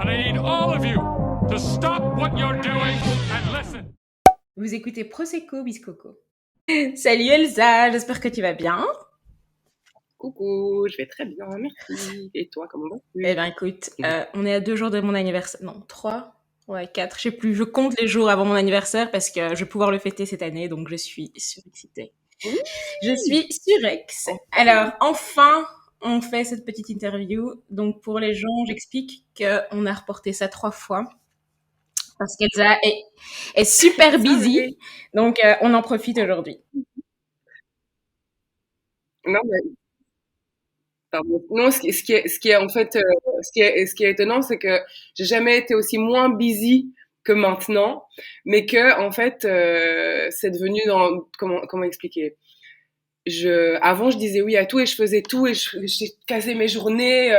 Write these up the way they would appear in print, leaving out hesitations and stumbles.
And I need all of you to stop what you're doing and listen. Vous écoutez Prosecco Biscoco. Salut Elsa, j'espère que tu vas bien. Coucou, je vais très bien, merci. Et toi, comment vas-tu? Eh ben écoute, on est à 2 jours de mon anniversaire. Non, 3. Ouais, 4, je sais plus. Je compte les jours avant mon anniversaire parce que je vais pouvoir le fêter cette année, donc je suis surexcitée. Oui. Je suis surex. Alors, enfin, on fait cette petite interview. Donc pour les gens, j'explique qu'on a reporté ça 3 fois. Parce qu'Elsa est super busy. Donc on en profite aujourd'hui. Non, mais pardon. Non, ce qui est en fait, ce qui est étonnant, c'est que j'ai jamais été aussi moins busy que maintenant, mais que en fait, c'est devenu dans comment expliquer. Avant, je disais oui à tout et je faisais tout et j'ai casé mes journées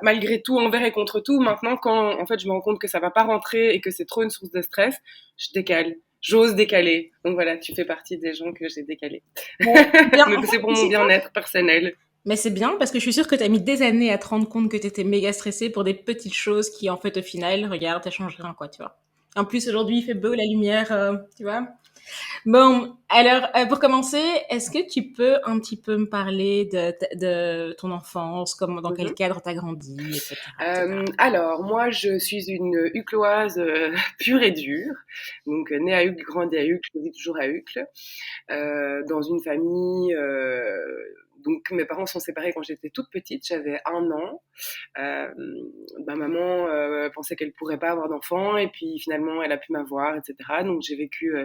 malgré tout, envers et contre tout. Maintenant, quand en fait, je me rends compte que ça va pas rentrer et que c'est trop une source de stress, je décale. J'ose décaler. Donc voilà, tu fais partie des gens que j'ai décalés. Bon, bien, Mais c'est pour mon bien-être personnel. Mais c'est bien parce que je suis sûre que tu as mis des années à te rendre compte que tu étais méga stressée pour des petites choses qui, en fait, au final, regarde, ça change rien, quoi, tu vois. En plus, aujourd'hui, il fait beau, la lumière, tu vois. Bon, alors, pour commencer, est-ce que tu peux un petit peu me parler de ton enfance, comment, dans quel cadre t'as grandi, etc. Alors, moi, je suis une Hucloise pure et dure. Donc, née à Uccle, grandie à Uccle, je vis toujours à Uccle. Dans une famille... donc, mes parents sont séparés quand j'étais toute petite, j'avais 1 an. Ma maman pensait qu'elle pourrait pas avoir d'enfant et puis finalement, elle a pu m'avoir, etc. Donc, j'ai vécu...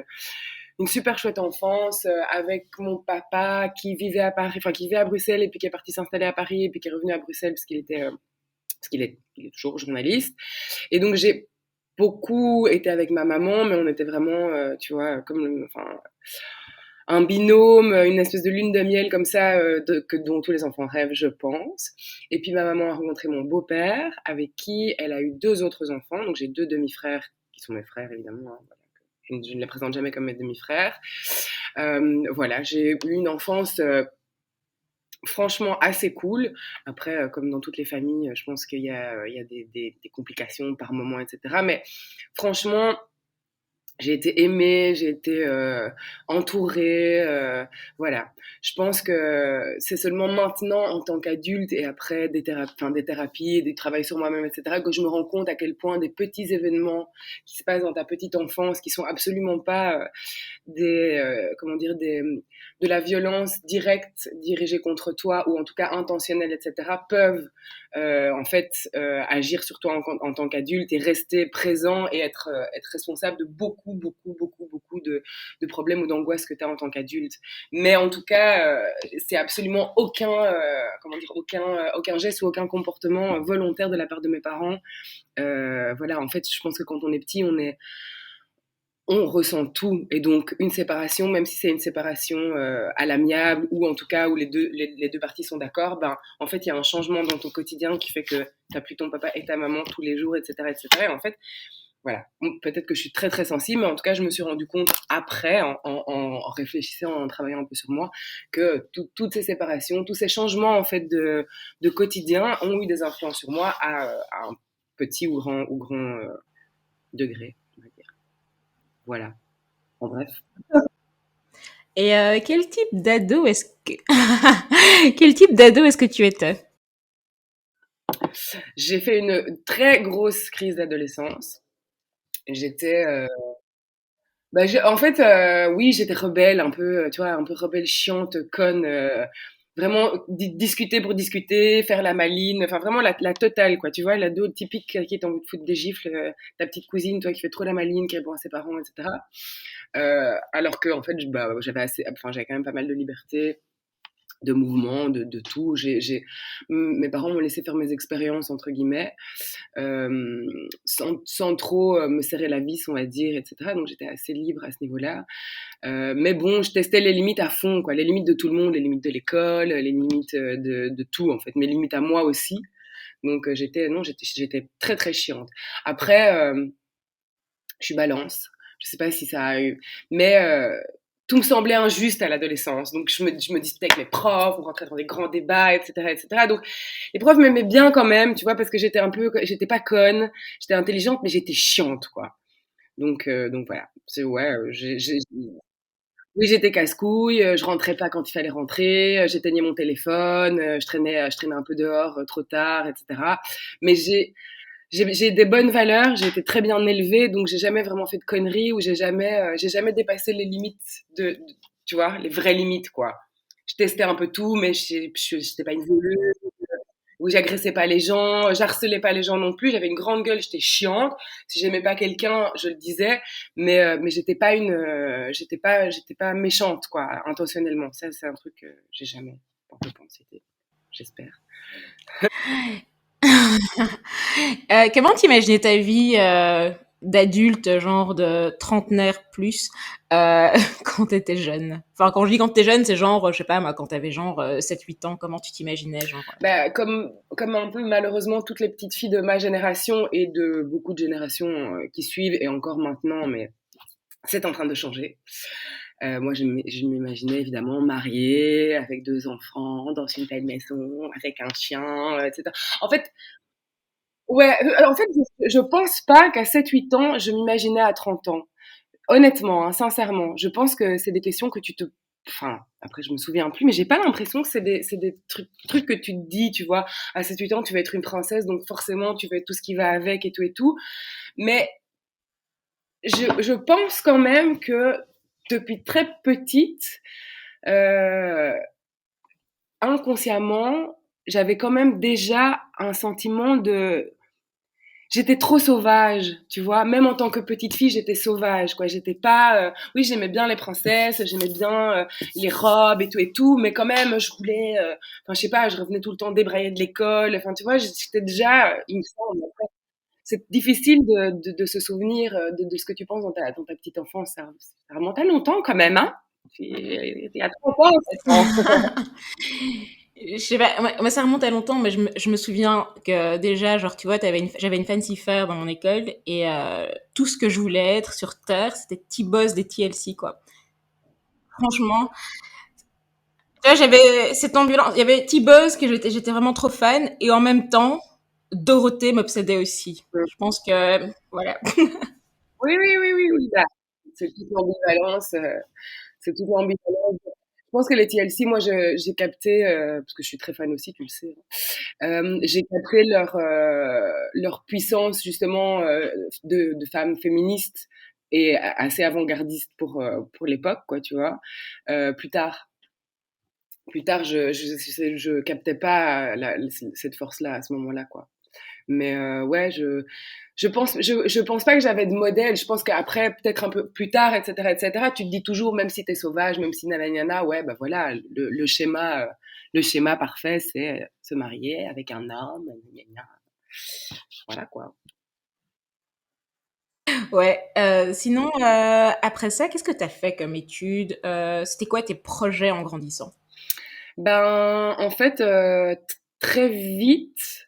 une super chouette enfance avec mon papa qui vivait à Paris, enfin qui vivait à Bruxelles et puis qui est parti s'installer à Paris et puis qui est revenu à Bruxelles parce qu'il est toujours journaliste. Et donc j'ai beaucoup été avec ma maman, mais on était vraiment, tu vois, enfin, un binôme, une espèce de lune de miel comme ça, dont tous les enfants rêvent, je pense. Et puis ma maman a rencontré mon beau-père, avec qui elle a eu 2 autres enfants. Donc j'ai 2 demi-frères qui sont mes frères évidemment. Hein, voilà. Je ne les présente jamais comme mes demi-frères. Voilà, j'ai eu une enfance franchement assez cool. Après, comme dans toutes les familles, je pense qu'il y a des complications par moment, etc. Mais franchement, j'ai été aimée, j'ai été entourée, voilà. Je pense que c'est seulement maintenant, en tant qu'adulte et après des thérapies, du travail sur moi-même, etc., que je me rends compte à quel point des petits événements qui se passent dans ta petite enfance, qui sont absolument pas de la violence directe dirigée contre toi ou en tout cas intentionnelle, etc., peuvent en fait agir sur toi en tant qu'adulte et rester présent et être responsable de beaucoup de problèmes ou d'angoisses que tu as en tant qu'adulte. Mais en tout cas, c'est absolument aucun geste ou aucun comportement volontaire de la part de mes parents. Voilà, en fait, je pense que quand on est petit, on ressent tout. Et donc, une séparation, même si c'est une séparation à l'amiable, ou en tout cas où les deux parties sont d'accord, ben, en fait, il y a un changement dans ton quotidien qui fait que t'as plus ton papa et ta maman tous les jours, etc., etc. Et en fait, voilà. Peut-être que je suis très, très sensible, mais en tout cas, je me suis rendu compte après, en réfléchissant, en travaillant un peu sur moi, que toutes ces séparations, tous ces changements, en fait, de quotidien ont eu des influences sur moi à un petit ou grand degré, on va dire. Voilà. En bref. Et quel type d'ado est-ce que quel type d'ado est-ce que tu étais? J'ai fait une très grosse crise d'adolescence. J'étais, en fait, oui, j'étais rebelle, un peu, tu vois, un peu rebelle, chiante, conne, vraiment discuter pour discuter, faire la maline, enfin vraiment la totale, quoi. Tu vois, l'ado typique qui est envie de foutre des gifles, ta petite cousine, toi, qui fait trop la maline, qui répond à ses parents, etc. Alors que, en fait, j'avais quand même pas mal de liberté de mouvement, de tout. Mes parents m'ont laissé faire mes expériences, entre guillemets, sans trop me serrer la vis, on va dire, etc. Donc j'étais assez libre à ce niveau-là. Mais bon, je testais les limites à fond, quoi. Les limites de tout le monde, les limites de l'école, les limites de tout, en fait. Mes limites à moi aussi. Donc j'étais très, très chiante. Après, je suis balance. Je sais pas si ça a eu... Mais tout me semblait injuste à l'adolescence. Donc, je me disputais avec mes profs, on rentrait dans des grands débats, etc., etc. Donc, les profs m'aimaient bien quand même, tu vois, parce que j'étais pas conne, j'étais intelligente, mais j'étais chiante, quoi. Donc voilà. Ouais, oui, j'étais casse-couille, je rentrais pas quand il fallait rentrer, j'éteignais mon téléphone, je traînais un peu dehors trop tard, etc. Mais j'ai des bonnes valeurs, j'ai été très bien élevée, donc j'ai jamais vraiment fait de conneries ou j'ai jamais dépassé les limites tu vois, les vraies limites, quoi. Je testais un peu tout, mais j'étais pas une voleuse, où j'agressais pas les gens, j'harcelais pas les gens non plus, j'avais une grande gueule, j'étais chiante. Si j'aimais pas quelqu'un, je le disais, mais j'étais pas méchante, quoi, intentionnellement. Ça, c'est un truc que j'ai jamais porté pensée, j'espère. Comment t'imaginais ta vie d'adulte, genre de trentenaire plus, euh, quand t'étais jeune? Enfin, quand je dis quand t'étais jeune, c'est genre, je sais pas, moi, quand t'avais genre 7-8 ans, comment tu t'imaginais, genre? Bah, comme un peu malheureusement toutes les petites filles de ma génération et de beaucoup de générations qui suivent et encore maintenant, mais c'est en train de changer. Moi, je m'imaginais évidemment mariée, avec 2 enfants, dans une belle maison, avec un chien, etc. En fait, ouais, en fait, je pense pas qu'à 7-8 ans, je m'imaginais à 30 ans. Honnêtement, hein, sincèrement, je pense que c'est des questions que tu te... Enfin, après, je me souviens plus, mais j'ai pas l'impression que c'est des trucs que tu te dis, tu vois. À 7-8 ans, tu vas être une princesse, donc forcément, tu vas être tout ce qui va avec et tout et tout. Mais je pense quand même que depuis très petite, euh, inconsciemment, j'avais quand même déjà un sentiment de... J'étais trop sauvage, tu vois. Même en tant que petite fille, j'étais sauvage, quoi. J'étais pas... Oui, j'aimais bien les princesses, j'aimais bien les robes et tout, mais quand même, je voulais... Enfin, je sais pas, je revenais tout le temps débraillée de l'école. Enfin, tu vois, j'étais déjà... Il me semble, c'est difficile de se souvenir de ce que tu penses dans ta petite enfance. Ça remonte à longtemps quand même, hein. Il y a 30 ans, 7 ans. Je sais pas, moi, ça remonte à longtemps, mais je me souviens que déjà, genre, tu vois, j'avais une fancy fair dans mon école et tout ce que je voulais être sur Terre, c'était T-Boss des TLC, quoi. Franchement, tu vois, j'avais cette ambulance, il y avait T-Boss que j'étais vraiment trop fan et en même temps, Dorothée m'obsédait aussi. Je pense que, voilà. Oui, oui, oui, oui, oui. Bah, c'est toute l'ambivalence. C'est toute l'ambivalence. Je pense que les TLC, moi, j'ai capté, parce que je suis très fan aussi, tu le sais. J'ai capté leur puissance justement de femmes féministes et assez avant-gardistes pour l'époque, quoi, tu vois. Plus tard, je captais pas cette force-là à ce moment-là, quoi. Mais ouais, je pense pas que j'avais de modèle. Je pense qu'après, peut-être un peu plus tard, etc., tu te dis toujours, même si t'es sauvage, même si nanana, ouais, bah voilà, le schéma parfait, c'est se marier avec un homme, gna gna gna. Voilà quoi. Ouais. Sinon, après ça, qu'est-ce que t'as fait comme études? C'était quoi tes projets en grandissant? Ben, en fait, très vite,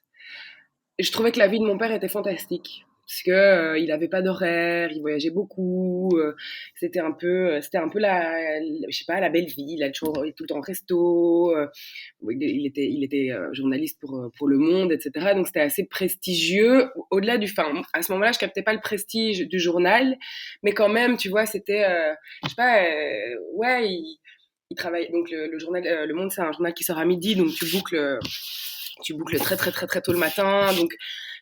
je trouvais que la vie de mon père était fantastique. Parce que il avait pas d'horaire, il voyageait beaucoup, c'était un peu je sais pas, la belle vie. Il a toujours tout le temps au resto. Il était journaliste pour Le Monde, etc. Donc c'était assez prestigieux. Au-delà du, enfin, à ce moment-là, je captais pas le prestige du journal, mais quand même, tu vois, c'était, je sais pas, ouais, il travaille. Donc le journal, Le Monde, c'est un journal qui sort à midi, donc tu boucles très très très très tôt le matin. Donc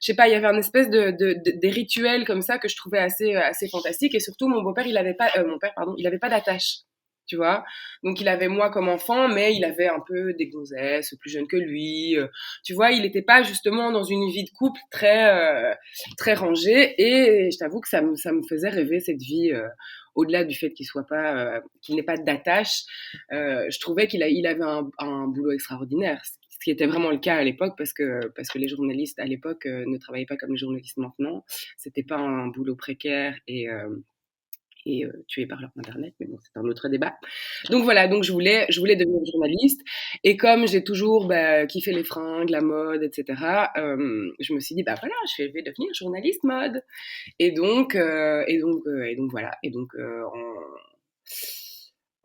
je sais pas, il y avait un espèce des rituels comme ça que je trouvais assez fantastique. Et surtout, mon beau-père, il avait pas, mon père, pardon, il avait pas d'attache, tu vois. Donc il avait moi comme enfant, mais il avait un peu des gonzesses plus jeunes que lui. Tu vois, il n'était pas justement dans une vie de couple très rangée. Et je t'avoue que ça me faisait rêver cette vie. Au-delà du fait qu'il n'ait pas d'attache, je trouvais il avait un boulot extraordinaire, ce qui était vraiment le cas à l'époque parce que les journalistes à l'époque ne travaillaient pas comme les journalistes maintenant. C'était pas un boulot précaire et tué par leur internet, mais bon, c'est un autre débat. Donc voilà, donc je voulais devenir journaliste et comme j'ai toujours kiffé les fringues, la mode, etc. Je me suis dit bah voilà, je vais devenir journaliste mode et donc voilà et donc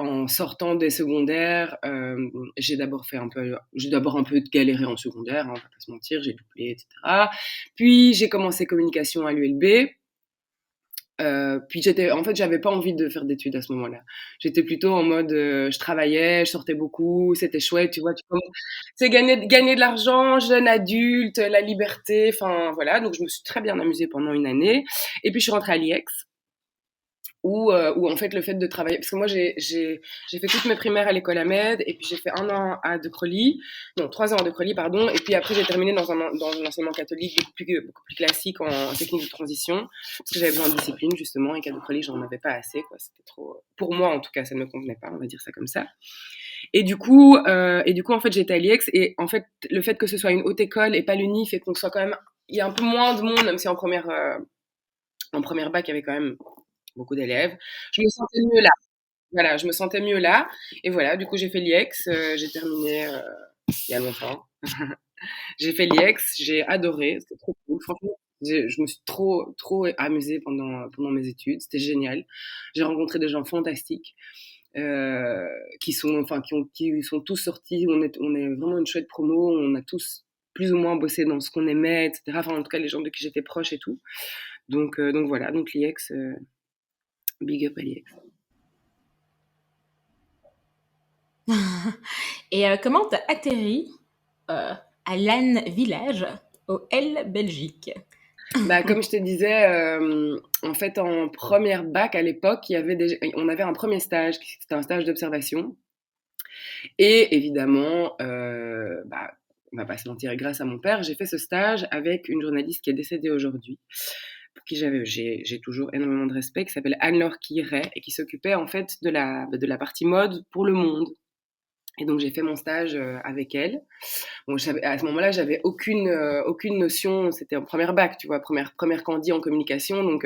en sortant des secondaires, j'ai d'abord un peu galéré en secondaire, hein, on va pas se mentir, j'ai doublé, etc. Puis j'ai commencé communication à l'ULB. Puis en fait, j'avais pas envie de faire d'études à ce moment-là. J'étais plutôt en mode, je travaillais, je sortais beaucoup, c'était chouette, tu vois. C'est gagner de l'argent, jeune adulte, la liberté, enfin voilà. Donc je me suis très bien amusée pendant une année. Et puis je suis rentrée à l'IEX où en fait le fait de travailler, parce que moi j'ai fait toutes mes primaires à l'école Ahmed, et puis j'ai fait 1 an à De Crolly, non 3 ans à De Crolly pardon, et puis après j'ai terminé dans un enseignement catholique beaucoup plus classique en technique de transition, parce que j'avais besoin de discipline justement, et qu'à De Crolly j'en avais pas assez, quoi, c'était trop, pour moi en tout cas ça ne me convenait pas, on va dire ça comme ça. Et du coup en fait j'étais à l'IEX, et en fait le fait que ce soit une haute école et pas l'UNI fait qu'on soit quand même, il y a un peu moins de monde, même si en première bac il y avait quand même beaucoup d'élèves. Je me sentais mieux là. Voilà, je me sentais mieux là. Et voilà, du coup, j'ai fait l'IEX. J'ai terminé il y a longtemps. J'ai fait l'IEX, j'ai adoré. C'était trop cool. Franchement, je me suis trop amusée pendant mes études. C'était génial. J'ai rencontré des gens fantastiques qui sont tous sortis. On est vraiment une chouette promo. On a tous plus ou moins bossé dans ce qu'on aimait, etc. Enfin, en tout cas, les gens de qui j'étais proche et tout. Donc voilà, donc l'IEX, big up à l'IEX. Et comment t'as atterri à Lannes Village, au L Belgique? Bah, comme je te disais, en fait, en première bac à l'époque, on avait un premier stage, c'était un stage d'observation. Et évidemment, bah, on va pas se mentir, grâce à mon père, j'ai fait ce stage avec une journaliste qui est décédée aujourd'hui, pour qui j'ai toujours énormément de respect, qui s'appelle Anne-Laure Quirret, et qui s'occupait en fait de la partie mode pour Le Monde. Et donc j'ai fait mon stage avec elle. Bon, à ce moment-là, j'avais aucune notion. C'était en première bac, tu vois, première candi en communication. Donc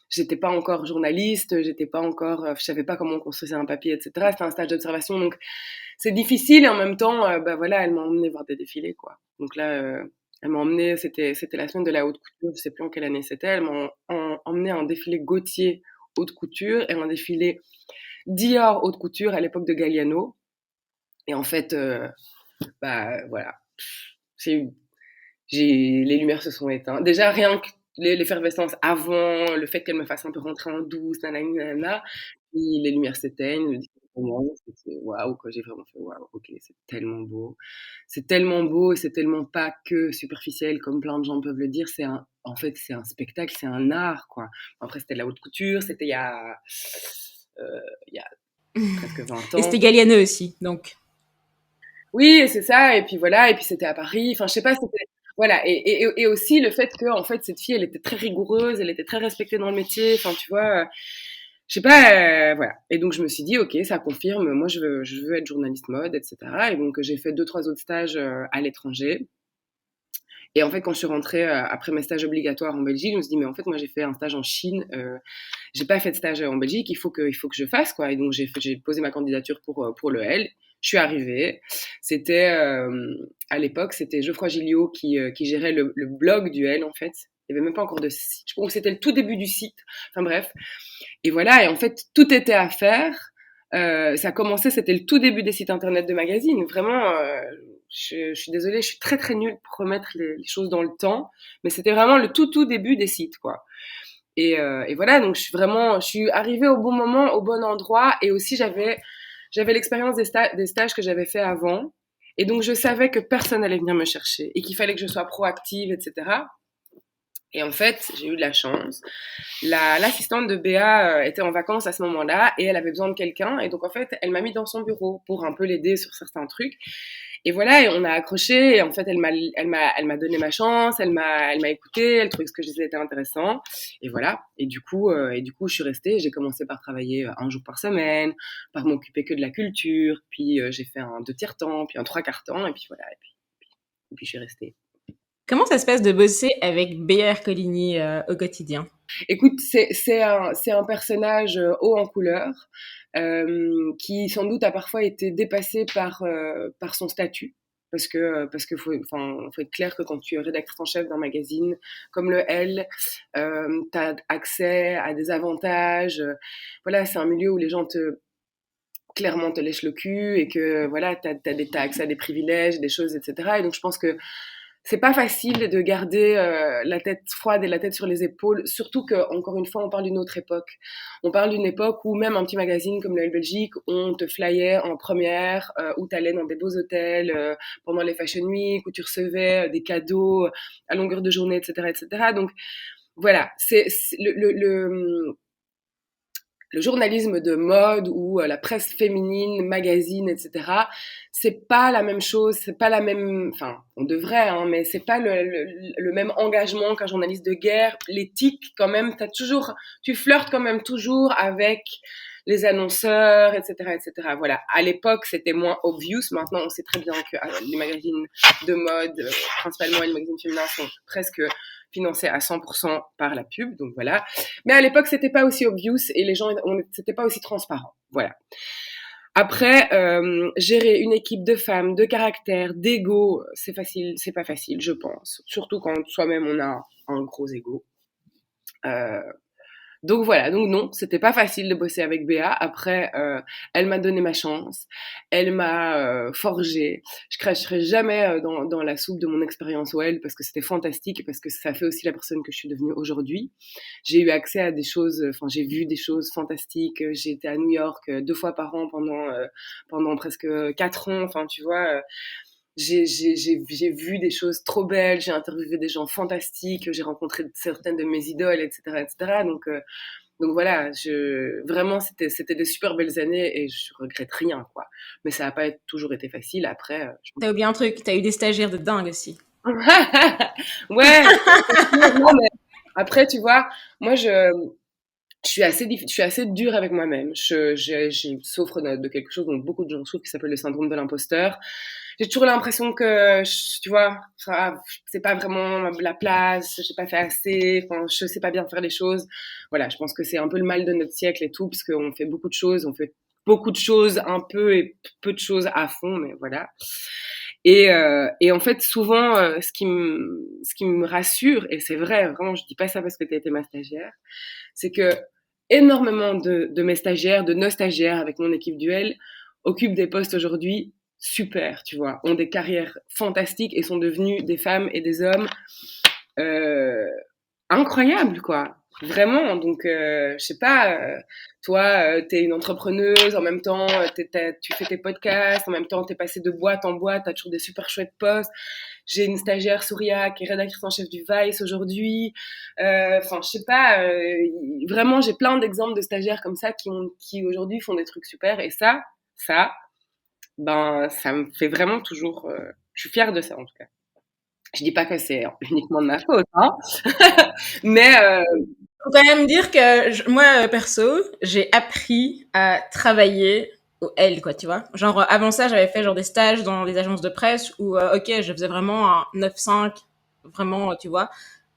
j'étais pas encore journaliste, j'étais pas encore, je savais pas comment on construisait un papier, etc. C'était un stage d'observation, donc c'est difficile. Et en même temps, bah voilà, elle m'a emmenée voir des défilés, quoi. Donc là, elle m'a emmenée. C'était la semaine de la haute couture. Je sais plus en quelle année c'était. Elle m'a emmenée à un défilé Gautier haute couture et un défilé Dior haute couture à l'époque de Galliano. Et en fait, bah voilà, j'ai, les lumières se sont éteintes. Déjà, rien que l'effervescence avant, le fait qu'elle me fasse un peu rentrer en douce, nanani, nanana, puis les lumières s'éteignent, le moment, c'était waouh, quoi, j'ai vraiment fait waouh, ok, c'est tellement beau. C'est tellement beau et c'est tellement pas que superficiel comme plein de gens peuvent le dire. En fait, c'est un spectacle, c'est un art, quoi. Après, c'était de la haute couture, c'était il y a presque 20 Et ans. c'était Galliano aussi, donc. Oui, c'est ça. Et puis voilà. Et puis c'était à Paris. Enfin, je sais pas. Voilà. Et aussi le fait que en fait cette fille, elle était très rigoureuse, elle était très respectée dans le métier. Enfin, tu vois. Je sais pas. Voilà. Et donc je me suis dit, ok, ça confirme. Moi, je veux être journaliste mode, etc. Et donc j'ai fait 2, 3 autres stages à l'étranger. Et en fait, quand je suis rentrée après mes stages obligatoires en Belgique, je me suis dit, mais en fait, moi, j'ai fait un stage en Chine. J'ai pas fait de stage en Belgique. Il faut que je fasse, quoi. Et donc, j'ai posé ma candidature pour le L. Je suis arrivée. C'était, à l'époque, c'était Geoffroy Gilliot qui gérait le blog du L, en fait. Il n'y avait même pas encore de site. Je pense que c'était le tout début du site. Enfin, bref. Et voilà. Et en fait, tout était à faire. Ça commençait, c'était le tout début des sites internet de magazines. Vraiment, je suis désolée, je suis très très nulle pour remettre les choses dans le temps, mais c'était vraiment le tout début des sites, quoi. Et voilà, donc je suis arrivée au bon moment, au bon endroit, et aussi j'avais l'expérience des stages que j'avais fait avant, et donc je savais que personne allait venir me chercher et qu'il fallait que je sois proactive, etc. Et en fait, j'ai eu de la chance. L'assistante de Béa était en vacances à ce moment-là et elle avait besoin de quelqu'un. Et donc, en fait, elle m'a mis dans son bureau pour un peu l'aider sur certains trucs. Et voilà, et on a accroché. Et en fait, elle m'a donné ma chance. Elle m'a écouté. Elle trouvait que ce que je disais était intéressant. Et voilà. Et du coup, je suis restée. J'ai commencé par travailler 1 jour par semaine, par m'occuper que de la culture. Puis, j'ai fait un 2 tiers-temps, puis un 3 quarts-temps. Et puis voilà. Et puis, je suis restée. Comment ça se passe de bosser avec Béa Ercolini au quotidien? Écoute, c'est un personnage haut en couleur, qui sans doute a parfois été dépassé par son statut. Parce que faut être clair que quand tu es rédactrice en chef d'un magazine comme le L, tu as accès à des avantages. Voilà, c'est un milieu où les gens clairement te lèche le cul et que voilà, t'as accès à des privilèges, des choses, etc. Et donc je pense que c'est pas facile de garder la tête froide et la tête sur les épaules, surtout que, encore une fois, on parle d'une autre époque. On parle d'une époque où même un petit magazine comme l'Oeil Belgique, on te flyait en première, où t'allais dans des beaux hôtels pendant les Fashion Week, où tu recevais des cadeaux à longueur de journée, etc., etc. Donc voilà, c'est le journalisme de mode ou la presse féminine, magazine, etc. C'est pas la même chose, c'est pas la même, enfin, on devrait, hein, mais c'est pas le même engagement qu'un journaliste de guerre. L'éthique, quand même, tu flirtes quand même toujours avec les annonceurs, etc., etc. Voilà. À l'époque, c'était moins obvious. Maintenant, on sait très bien que les magazines de mode, principalement les magazines féminins, sont presque financés à 100% par la pub. Donc voilà. Mais à l'époque, c'était pas aussi obvious et les gens, c'était pas aussi transparent. Voilà. Après, gérer une équipe de femmes, de caractère, d'ego, c'est facile, c'est pas facile, je pense. Surtout quand soi-même on a un gros ego. Donc voilà, donc non, c'était pas facile de bosser avec Béa. Après, elle m'a donné ma chance, elle m'a forgé. Je cracherai jamais dans la soupe de mon expérience OL parce que c'était fantastique et parce que ça fait aussi la personne que je suis devenue aujourd'hui. J'ai eu accès à des choses, enfin j'ai vu des choses fantastiques. J'ai été à New York 2 fois par an pendant presque 4 ans. Enfin tu vois. J'ai vu des choses trop belles, j'ai interviewé des gens fantastiques, j'ai rencontré certaines de mes idoles, etc., etc. Donc voilà, vraiment c'était des super belles années et je regrette rien, quoi. Mais ça n'a pas toujours été facile. Après, T'as oublié un truc, t'as eu des stagiaires de dingue aussi. ouais. Non, mais après, tu vois, moi je suis assez dure avec moi-même. Je souffre de quelque chose dont beaucoup de gens souffrent qui s'appelle le syndrome de l'imposteur. J'ai toujours l'impression que, tu vois, c'est pas vraiment la place, j'ai pas fait assez, enfin, je sais pas bien faire les choses. Voilà, je pense que c'est un peu le mal de notre siècle et tout, parce qu'on fait beaucoup de choses, on fait beaucoup de choses un peu et peu de choses à fond, mais voilà. Et en fait, souvent, ce qui me rassure, et c'est vrai, vraiment, je dis pas ça parce que tu as été ma stagiaire, c'est que énormément de mes stagiaires, de nos stagiaires avec mon équipe duel, occupent des postes aujourd'hui super, tu vois, ont des carrières fantastiques et sont devenus des femmes et des hommes euh, incroyables, quoi. Vraiment, donc je sais pas, toi, t'es une entrepreneuse, en même temps, tu fais tes podcasts, en même temps, t'es passé de boîte en boîte, t'as toujours des super chouettes postes. J'ai une stagiaire, Souria, qui est rédactrice en chef du Vice aujourd'hui. Enfin, je sais pas, vraiment, j'ai plein d'exemples de stagiaires comme ça qui aujourd'hui font des trucs super. Et ça, ben, ça me fait vraiment toujours. Je suis fière de ça en tout cas. Je dis pas que c'est uniquement de ma faute, hein, mais Faut quand même dire que moi, perso, j'ai appris à travailler au L, quoi, tu vois. Genre, avant ça, j'avais fait genre des stages dans des agences de presse où, ok, je faisais vraiment un 9-5, vraiment, tu vois.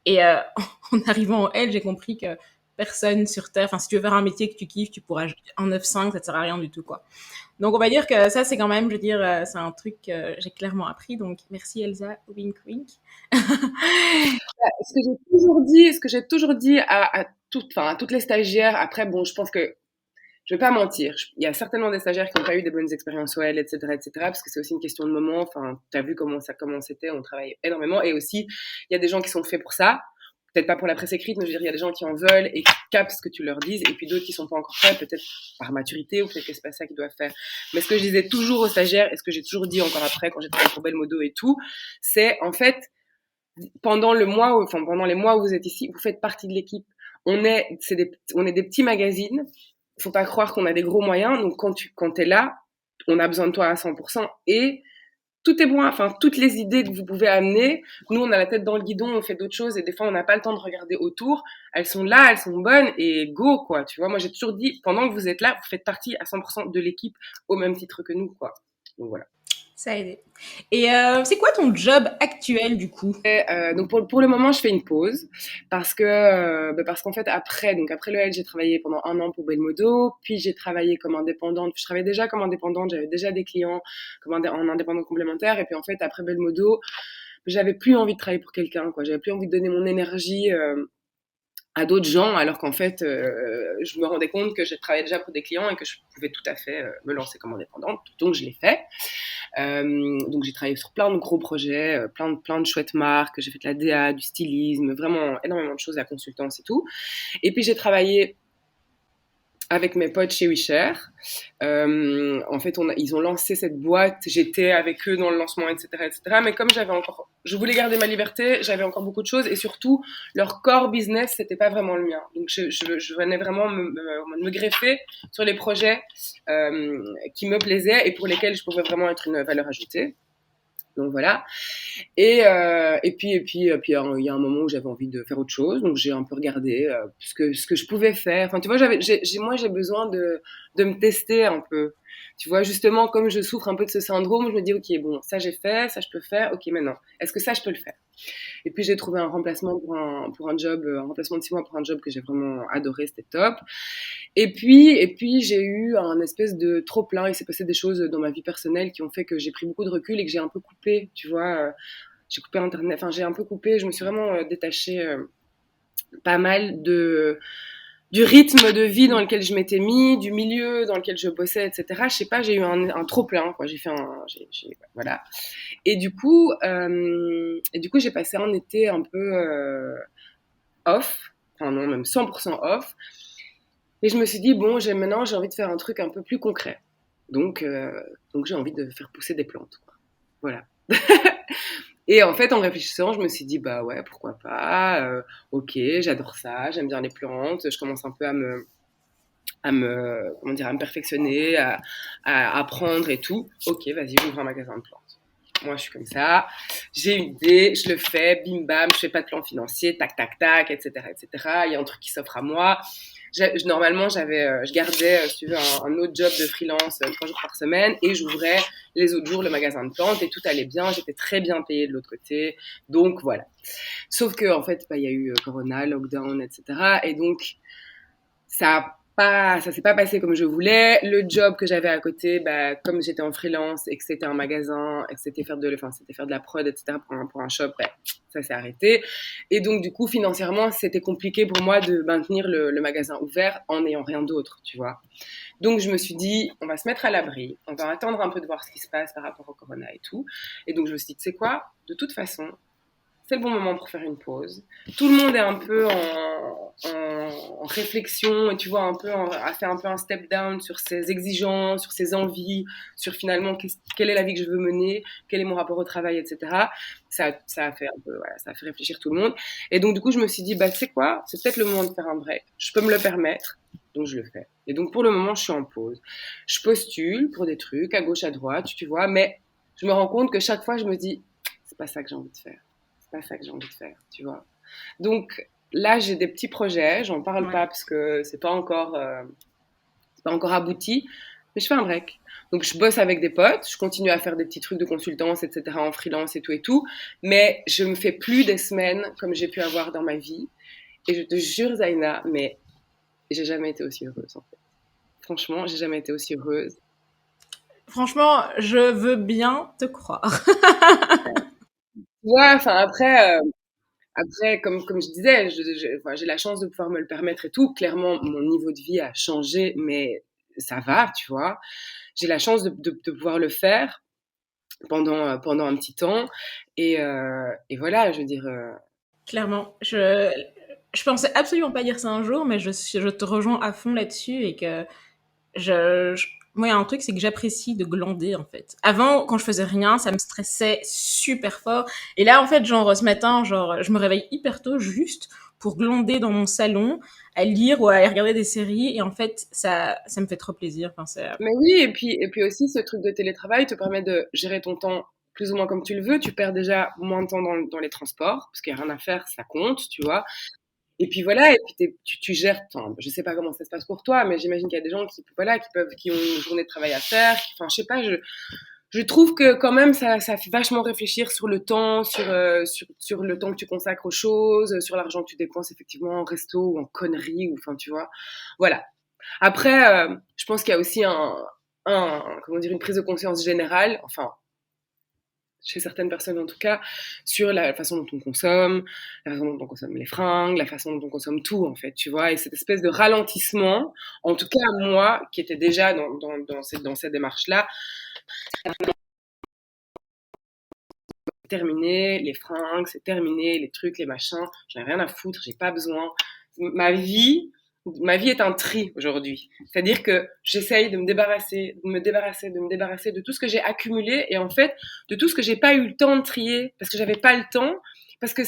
Et en arrivant au L, j'ai compris que personne sur Terre, enfin, si tu veux faire un métier que tu kiffes, tu pourras un 9-5, ça te sert à rien du tout, quoi. Donc, on va dire que ça, c'est quand même, je veux dire, c'est un truc que j'ai clairement appris. Donc, merci Elsa, wink wink. ce que j'ai toujours dit à toutes les stagiaires, après, bon, je pense que je vais pas mentir, il y a certainement des stagiaires qui n'ont pas eu des bonnes expériences OL, etc., parce que c'est aussi une question de moment. Enfin, t'as vu comment c'était, on travaille énormément, et aussi, il y a des gens qui sont faits pour ça. Peut-être pas pour la presse écrite, mais je veux dire, il y a des gens qui en veulent et qui captent ce que tu leur dises, et puis d'autres qui sont pas encore prêts, peut-être par maturité, ou peut-être que c'est pas ça qu'ils doivent faire. Mais ce que je disais toujours aux stagiaires, et ce que j'ai toujours dit encore après, quand j'étais pour Belmodo et tout, c'est, en fait, pendant les mois où vous êtes ici, vous faites partie de l'équipe. On est des petits magazines. Faut pas croire qu'on a des gros moyens. Donc quand t'es là, on a besoin de toi à 100%. Et tout est bon. Enfin, toutes les idées que vous pouvez amener, nous on a la tête dans le guidon, on fait d'autres choses et des fois on n'a pas le temps de regarder autour. Elles sont là, elles sont bonnes et go, quoi. Tu vois, moi j'ai toujours dit, pendant que vous êtes là, vous faites partie à 100% de l'équipe au même titre que nous, quoi. Donc voilà. Ça a aidé. Et c'est quoi ton job actuel, du coup? Donc pour le moment, je fais une pause parce qu'en fait après le L, j'ai travaillé pendant 1 an pour Belmodo, puis j'ai travaillé comme indépendante. Je travaillais déjà comme indépendante, j'avais déjà des clients en indépendante complémentaire, et puis en fait après Belmodo, j'avais plus envie de travailler pour quelqu'un, quoi. J'avais plus envie de donner mon énergie à d'autres gens, alors qu'en fait, je me rendais compte que je travaillais déjà pour des clients et que je pouvais tout à fait me lancer comme indépendante. Donc, je l'ai fait. Donc, j'ai travaillé sur plein de gros projets, plein de chouettes marques. J'ai fait de la DA, du stylisme, vraiment énormément de choses, la consultance et tout. Et puis, j'ai travaillé avec mes potes chez WeShare. En fait, ils ont lancé cette boîte. J'étais avec eux dans le lancement, etc., etc. Mais comme je voulais garder ma liberté, j'avais encore beaucoup de choses et surtout, leur core business, c'était pas vraiment le mien. Donc, je venais vraiment me greffer sur les projets qui me plaisaient et pour lesquels je pouvais vraiment être une valeur ajoutée. Donc voilà. Et puis il y a un moment où j'avais envie de faire autre chose, donc j'ai un peu regardé ce que je pouvais faire. Enfin, tu vois, moi j'ai besoin de me tester un peu. Tu vois, justement, comme je souffre un peu de ce syndrome, je me dis, ok, bon, ça j'ai fait, ça je peux faire, ok, maintenant, est-ce que ça je peux le faire? Et puis j'ai trouvé un remplacement pour un job, un remplacement de 6 mois pour un job que j'ai vraiment adoré, c'était top. Et puis j'ai eu un espèce de trop plein. Il s'est passé des choses dans ma vie personnelle qui ont fait que j'ai pris beaucoup de recul et que j'ai un peu coupé, tu vois. J'ai coupé Internet, enfin j'ai un peu coupé. Je me suis vraiment détachée pas mal du rythme de vie dans lequel je m'étais mis, du milieu dans lequel je bossais, etc. Je sais pas, j'ai eu un trop plein, quoi. J'ai fait voilà. Et du coup, j'ai passé un été un peu off, enfin non, même 100% off. Et je me suis dit, bon, maintenant, j'ai envie de faire un truc un peu plus concret. Donc, j'ai envie de faire pousser des plantes, quoi. Voilà. Et en fait, en réfléchissant, je me suis dit, bah ouais, pourquoi pas. Ok, j'adore ça, j'aime bien les plantes. Je commence un peu à me perfectionner, à apprendre et tout. Ok, vas-y, j'ouvre un magasin de plantes. Moi, je suis comme ça. J'ai une idée, je le fais, bim bam, je fais pas de plan financier, tac tac tac, etc., etc. Il y a un truc qui s'offre à moi. Normalement, je gardais, si tu veux, un autre job de freelance 3 jours par semaine et j'ouvrais les autres jours le magasin de plantes et tout allait bien. J'étais très bien payée de l'autre côté. Donc, voilà. Sauf que, en fait, il y a eu Corona, lockdown, etc. Et donc, ça s'est pas passé comme je voulais. Le job que j'avais à côté, bah, comme j'étais en freelance et que c'était un magasin et que c'était faire de la prod, etc. pour un shop, bah, ça s'est arrêté. Et donc, du coup, financièrement, c'était compliqué pour moi de maintenir le magasin ouvert en n'ayant rien d'autre, tu vois. Donc, je me suis dit, on va se mettre à l'abri, on va attendre un peu de voir ce qui se passe par rapport au corona et tout. Et donc, je me suis dit, tu sais quoi, de toute façon, c'est le bon moment pour faire une pause. Tout le monde est un peu en réflexion et tu vois, a fait un peu un step down sur ses exigences, sur ses envies, sur finalement quelle est la vie que je veux mener, quel est mon rapport au travail, etc. Ça a fait un peu, voilà, ça a fait réfléchir tout le monde. Et donc, du coup, je me suis dit, bah, tu sais quoi, c'est peut-être le moment de faire un break. Je peux me le permettre. Donc, je le fais. Et donc, pour le moment, je suis en pause. Je postule pour des trucs à gauche, à droite, tu vois, mais je me rends compte que chaque fois, je me dis, c'est pas ça que j'ai envie de faire. C'est pas ça que j'ai envie de faire, tu vois. Donc là, j'ai des petits projets, j'en parle pas parce que c'est pas encore abouti, mais je fais un break. Donc je bosse avec des potes, je continue à faire des petits trucs de consultance, etc. en freelance et tout, mais je me fais plus des semaines comme j'ai pu avoir dans ma vie. Et je te jure, Zaina, mais j'ai jamais été aussi heureuse en fait. Franchement, j'ai jamais été aussi heureuse. Franchement, je veux bien te croire. Ouais, enfin après, comme je disais, enfin, j'ai la chance de pouvoir me le permettre et tout. Clairement, mon niveau de vie a changé, mais ça va, tu vois. J'ai la chance de pouvoir le faire pendant un petit temps. Et voilà, je veux dire. Clairement, je pensais absolument pas dire ça un jour, mais je te rejoins à fond là-dessus et que moi, il y a un truc, c'est que j'apprécie de glander, en fait. Avant, quand je faisais rien, ça me stressait super fort. Et là, en fait, genre, ce matin, genre, je me réveille hyper tôt, juste pour glander dans mon salon, à lire ou à regarder des séries. Et en fait, ça me fait trop plaisir. Enfin, Mais oui, et puis aussi, ce truc de télétravail te permet de gérer ton temps plus ou moins comme tu le veux. Tu perds déjà moins de temps dans les transports, parce qu'il n'y a rien à faire, ça compte, tu vois. Et puis voilà, et puis tu gères, enfin, je sais pas comment ça se passe pour toi, mais j'imagine qu'il y a des gens qui ont une journée de travail à faire, enfin, je sais pas, je trouve que quand même ça fait vachement réfléchir sur le temps, sur le temps que tu consacres aux choses, sur l'argent que tu dépenses effectivement en resto ou en conneries, ou enfin, tu vois. Voilà. Après, je pense qu'il y a aussi comment dire, une prise de conscience générale, enfin, chez certaines personnes en tout cas, sur la façon dont on consomme, la façon dont on consomme les fringues, la façon dont on consomme tout, en fait, tu vois. Et cette espèce de ralentissement, en tout cas, moi, qui était déjà dans cette démarche-là, c'est terminé, les fringues, c'est terminé, les trucs, les machins, j'en ai rien à foutre, j'ai pas besoin. Ma vie, ma vie est un tri aujourd'hui. C'est-à-dire que j'essaye de me débarrasser, de tout ce que j'ai accumulé et en fait, de tout ce que j'ai pas eu le temps de trier parce que j'avais pas le temps, parce que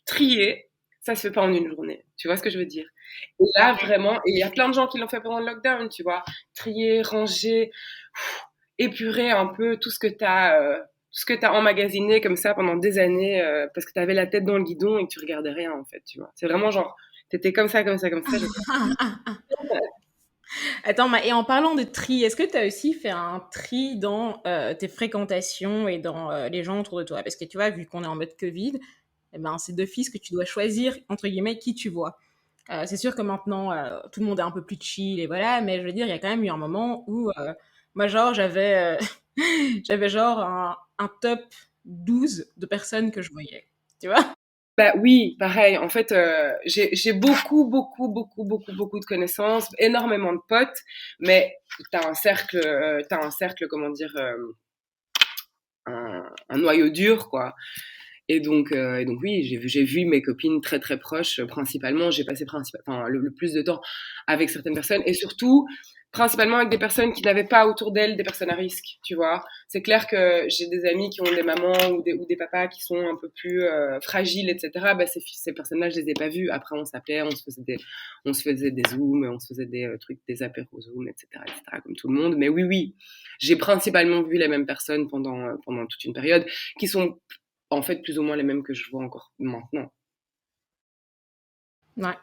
trier, ça se fait pas en une journée. Tu vois ce que je veux dire? Et là, vraiment, et il y a plein de gens qui l'ont fait pendant le lockdown, tu vois. Trier, ranger, épurer un peu tout ce que t'as emmagasiné comme ça pendant des années, parce que t'avais la tête dans le guidon et que tu regardais rien, en fait, tu vois. C'est vraiment genre, t'étais comme ça, comme ça, comme ça. Attends, et en parlant de tri, est-ce que tu as aussi fait un tri dans tes fréquentations et dans les gens autour de toi? Parce que tu vois, vu qu'on est en mode Covid, eh ben, c'est d'office que tu dois choisir, entre guillemets, qui tu vois. C'est sûr que maintenant, tout le monde est un peu plus chill et voilà, mais je veux dire, il y a quand même eu un moment où, moi, genre, j'avais genre un top 12 de personnes que je voyais. Tu vois? Bah oui, pareil. En fait, j'ai beaucoup de connaissances, énormément de potes, mais t'as un cercle, comment dire, un noyau dur, quoi. Et donc oui, j'ai vu mes copines très très proches, principalement. J'ai passé enfin, le plus de temps avec certaines personnes et surtout principalement avec des personnes qui n'avaient pas autour d'elles des personnes à risque, tu vois. C'est clair que j'ai des amis qui ont des mamans ou des papas qui sont un peu plus fragiles, etc. Bah, ces personnes-là, je les ai pas vues. Après, on s'appelait, on se faisait des zooms, on se faisait des trucs, des apéros zooms, etc., comme tout le monde. Mais oui, oui, j'ai principalement vu les mêmes personnes pendant toute une période qui sont en fait plus ou moins les mêmes que je vois encore maintenant. Ouais.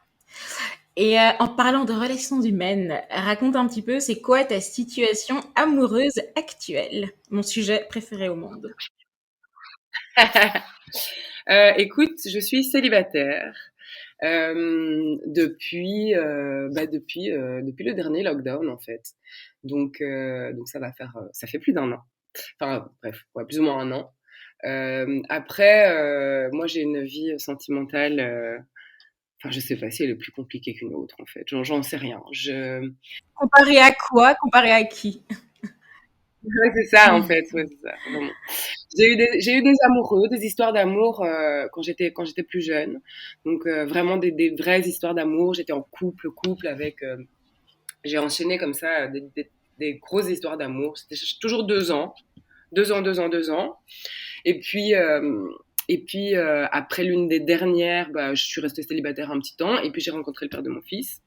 Et en parlant de relations humaines, raconte un petit peu, c'est quoi ta situation amoureuse actuelle? Mon sujet préféré au monde. Écoute, je suis célibataire depuis le dernier lockdown en fait. Donc ça fait plus d'un an. Enfin bref, ouais, plus ou moins un an. Après, moi j'ai une vie sentimentale. Enfin, je sais pas si elle est plus compliquée qu'une autre en fait. J'en sais rien. Comparé à quoi? Comparé à qui? Ouais, c'est ça en fait. Ouais, c'est ça. Vraiment. J'ai eu des amoureux, des histoires d'amour quand j'étais plus jeune. Donc vraiment des vraies histoires d'amour. J'étais en couple avec. J'ai enchaîné comme ça des grosses histoires d'amour. C'était toujours 2 ans, 2 ans, 2 ans, 2 ans. Et puis après l'une des dernières, bah, je suis restée célibataire un petit temps. Et puis j'ai rencontré le père de mon fils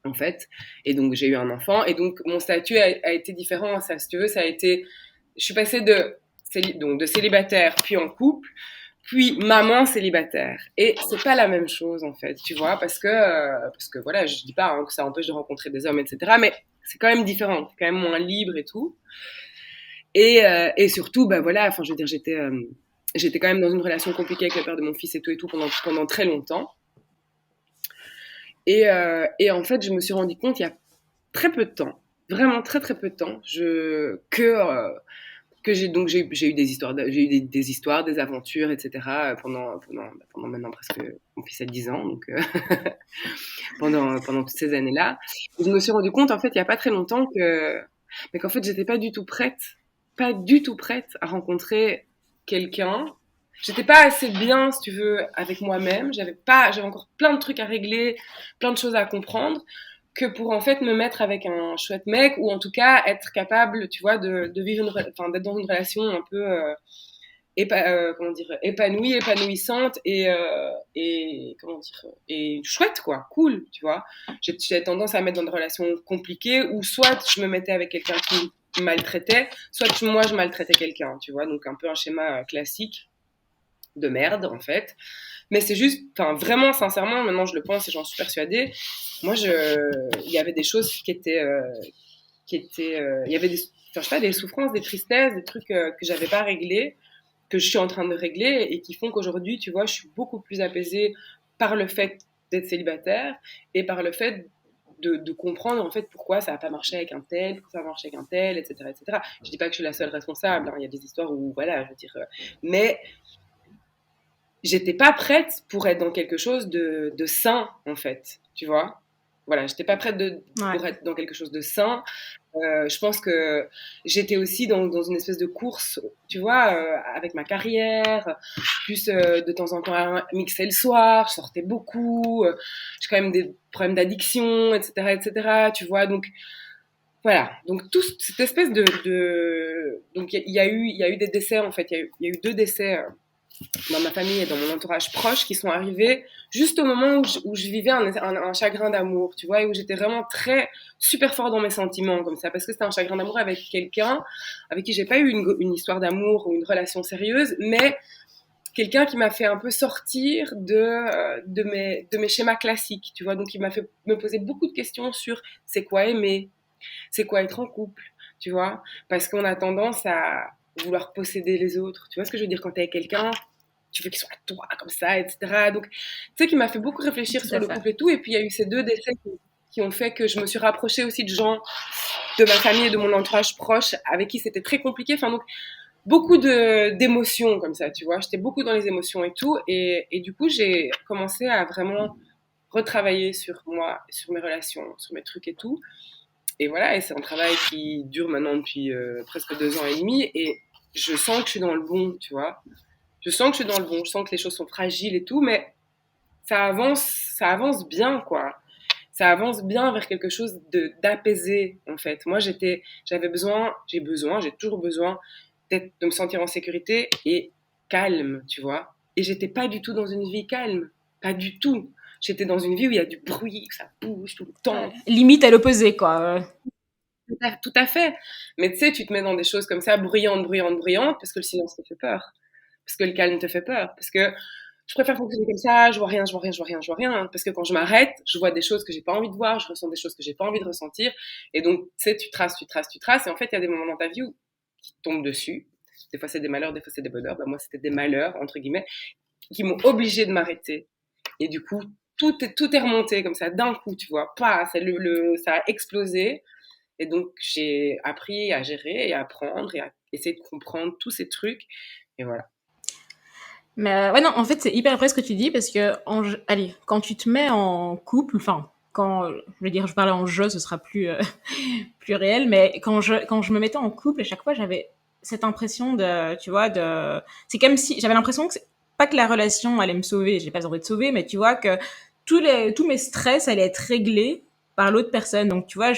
en fait. Et donc j'ai eu un enfant. Et donc mon statut a été différent. Ça, si tu veux, ça a été. Je suis passée de célibataire puis en couple puis maman célibataire. Et c'est pas la même chose en fait, tu vois, parce que voilà, je dis pas hein, que ça empêche de rencontrer des hommes, etc. Mais c'est quand même différent, c'est quand même moins libre et tout. Et surtout, bah voilà, enfin je veux dire, j'étais quand même dans une relation compliquée avec le père de mon fils et tout pendant très longtemps. Et en fait, je me suis rendu compte il y a très peu de temps, vraiment très très peu de temps, que j'ai eu des histoires, des aventures, etc. Pendant maintenant presque mon fils a 10 ans, donc pendant toutes ces années-là. Et je me suis rendu compte en fait il y a pas très longtemps mais qu'en fait j'étais pas du tout prête à rencontrer quelqu'un. J'étais pas assez bien, si tu veux, avec moi-même. J'avais encore plein de trucs à régler, plein de choses à comprendre, que pour en fait me mettre avec un chouette mec ou en tout cas être capable, tu vois, de vivre enfin d'être dans une relation un peu comment dire, épanouie, épanouissante et comment dire, et chouette quoi, cool, tu vois. J'ai tendance à me mettre dans des relations compliquées où soit je me mettais avec quelqu'un qui maltraitait, soit moi je maltraitais quelqu'un, tu vois, donc un peu un schéma classique de merde en fait. Mais c'est juste, enfin vraiment sincèrement, maintenant je le pense et j'en suis persuadée. Moi, il y avait des choses il y avait enfin, je sais pas, des souffrances, des tristesses, des trucs que j'avais pas réglés, que je suis en train de régler et qui font qu'aujourd'hui, tu vois, je suis beaucoup plus apaisée par le fait d'être célibataire et par le fait de comprendre en fait pourquoi ça n'a pas marché avec un tel, pourquoi ça a marché avec un tel, etc., etc. Je dis pas que je suis la seule responsable, hein. Il y a des histoires où, voilà, je veux dire, mais j'étais pas prête pour être dans quelque chose de sain, en fait, tu vois. Voilà, j'étais pas prête Ouais. pour être dans quelque chose de sain. Je pense que j'étais aussi dans une espèce de course, tu vois, avec ma carrière, plus de temps en temps à mixer le soir, je sortais beaucoup, j'ai quand même des problèmes d'addiction, etc., etc., tu vois, donc voilà, donc toute cette espèce donc il y a eu des décès, en fait, il y a eu 2 décès dans ma famille et dans mon entourage proche qui sont arrivés juste au moment où je vivais un chagrin d'amour, tu vois, et où j'étais vraiment très super fort dans mes sentiments comme ça, parce que c'était un chagrin d'amour avec quelqu'un avec qui j'ai pas eu une histoire d'amour ou une relation sérieuse, mais quelqu'un qui m'a fait un peu sortir de mes schémas classiques, tu vois, donc il m'a fait me poser beaucoup de questions sur c'est quoi aimer, c'est quoi être en couple, tu vois, parce qu'on a tendance à vouloir posséder les autres, tu vois ce que je veux dire, quand t'es avec quelqu'un, tu veux qu'ils soient à toi, comme ça, etc. Donc, tu sais, qui m'a fait beaucoup réfléchir Tout sur à le fait. couple et tout. Et puis, il y a eu ces 2 décès qui ont fait que je me suis rapprochée aussi de gens de ma famille et de mon entourage proche avec qui c'était très compliqué. Enfin, donc, beaucoup d'émotions comme ça, tu vois. J'étais beaucoup dans les émotions et tout. Et du coup, j'ai commencé à vraiment retravailler sur moi, sur mes relations, sur mes trucs et tout. Et voilà, et c'est un travail qui dure maintenant depuis presque 2 ans et demi. Et je sens que je suis dans le bon, tu vois. Je sens que je suis dans le bon, je sens que les choses sont fragiles et tout, mais ça avance bien, quoi. Ça avance bien vers quelque chose d'apaisé, en fait. Moi, j'ai toujours besoin de me sentir en sécurité et calme, tu vois. Et j'étais pas du tout dans une vie calme, pas du tout. J'étais dans une vie où il y a du bruit, que ça bouge tout le Ouais. temps. Limite à l'opposé, quoi. Tout à fait. Mais tu sais, tu te mets dans des choses comme ça, bruyantes, bruyantes, bruyantes, parce que le silence te fait peur, parce que le calme te fait peur, parce que je préfère fonctionner comme ça, je vois rien, je vois rien, je vois rien, je vois rien, parce que quand je m'arrête, je vois des choses que j'ai pas envie de voir, je ressens des choses que j'ai pas envie de ressentir, et donc, tu sais, tu traces, tu traces, tu traces, et en fait, il y a des moments dans ta vie qui te tombent dessus. Des fois, c'est des malheurs, des fois, c'est des bonheurs. Ben, moi, c'était des malheurs, entre guillemets, qui m'ont obligé de m'arrêter. Et du coup, tout est remonté comme ça, d'un coup, tu vois. Pas, ça a explosé. Et donc, j'ai appris à gérer et à apprendre et à essayer de comprendre tous ces trucs. Et voilà. Mais ouais, non, en fait, c'est hyper vrai ce que tu dis parce que, allez, quand tu te mets en couple, enfin, quand, je veux dire, je parlais en jeu, ce sera plus, plus réel, mais quand je me mettais en couple, à chaque fois, j'avais cette impression de, tu vois, c'est comme si, j'avais l'impression que pas que la relation allait me sauver, j'ai pas besoin de sauver, mais tu vois, que tous mes stress allaient être réglés par l'autre personne. Donc, tu vois,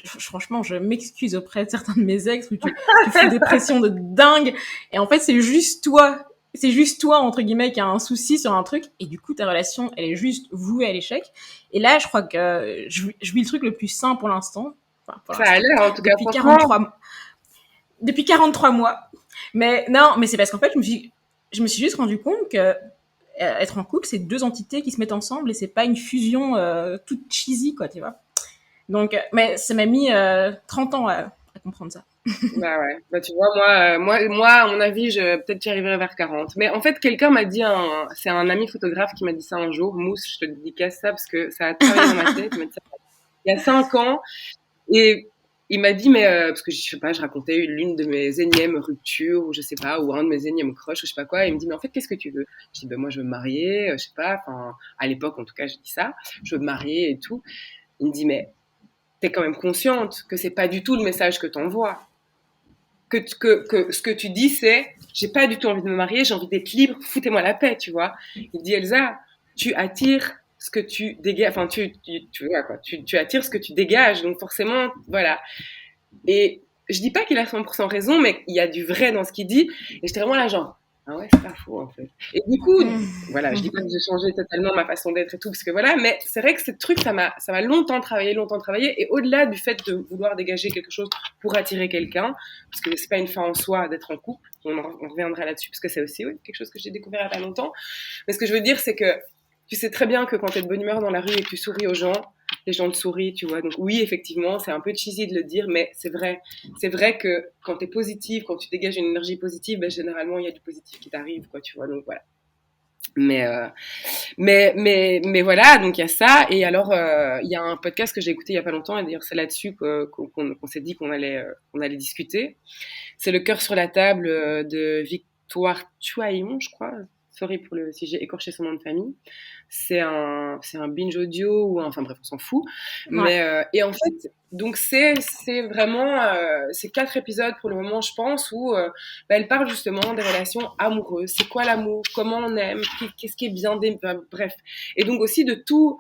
franchement, je m'excuse auprès de certains de mes ex où tu fous des pressions de dingue. Et en fait, c'est juste toi, entre guillemets, qui a un souci sur un truc, et du coup, ta relation, elle est juste vouée à l'échec. Et là, je crois que je vis le truc le plus sain pour l'instant. Enfin, pour Ça a l'instant. l'air, en tout cas, Depuis franchement. 43, depuis 43 mois. Mais non, mais c'est parce qu'en fait, je me suis juste rendu compte que être en couple, c'est 2 entités qui se mettent ensemble et c'est pas une fusion toute cheesy, quoi, tu vois. Donc, mais ça m'a mis 30 ans à comprendre ça. Bah ouais. Bah tu vois, moi, à mon avis, peut-être j'y arriverai vers 40. Mais en fait, quelqu'un m'a dit, c'est un ami photographe qui m'a dit ça un jour. Mousse, je te dédicace ça parce que ça a travaillé dans ma tête. Il m'a dit ça il y a 5 ans. Et il m'a dit, mais parce que je sais pas, je racontais l'une de mes énièmes ruptures, ou je sais pas, ou un de mes énièmes crushs, ou je sais pas quoi. Et il me dit, mais en fait, qu'est-ce que tu veux? Je dis, ben moi, je veux me marier, je sais pas, enfin, à l'époque, en tout cas, j'ai dit ça, je veux me marier et tout. Il me dit, mais t'es quand même consciente que c'est pas du tout le message que t'envoies. Que ce que tu dis, c'est, j'ai pas du tout envie de me marier, j'ai envie d'être libre, foutez-moi la paix, tu vois. Il dit, Elsa, tu attires ce que tu dégages, enfin, tu vois, quoi, tu attires ce que tu dégages, donc forcément, voilà. Et je dis pas qu'il a 100% raison, mais il y a du vrai dans ce qu'il dit. Et j'étais vraiment là, genre, ah ouais, c'est pas faux, en fait. Et du coup, voilà, je dis pas que j'ai changé totalement ma façon d'être et tout, parce que voilà, mais c'est vrai que ce truc, ça m'a longtemps travaillé, longtemps travaillé. Et au-delà du fait de vouloir dégager quelque chose pour attirer quelqu'un, parce que c'est pas une fin en soi d'être en couple, on reviendra là-dessus, parce que c'est aussi, oui, quelque chose que j'ai découvert il y a pas longtemps. Mais ce que je veux dire, c'est que tu sais très bien que quand t'es de bonne humeur dans la rue et que tu souris aux gens, les gens te sourient, tu vois. Donc oui, effectivement, c'est un peu cheesy de le dire, mais c'est vrai. C'est vrai que quand t'es positive, quand tu dégages une énergie positive, ben, généralement, il y a du positif qui t'arrive, quoi, tu vois. Donc voilà. Mais, mais voilà, donc il y a ça. Et alors, il y a un podcast que j'ai écouté il y a pas longtemps, et d'ailleurs c'est là-dessus qu'on s'est dit qu'on allait discuter. C'est Le cœur sur la table de Victoire Tuaillon, je crois. Sorry si j'ai écorché son nom de famille. C'est un binge audio ou enfin bref, on s'en fout. Ouais. Mais et en fait, donc c'est vraiment c'est 4 épisodes pour le moment, je pense, où elle parle justement des relations amoureuses. C'est quoi l'amour? Comment on aime? Qu'est-ce qui est bien bref. Et donc aussi de tous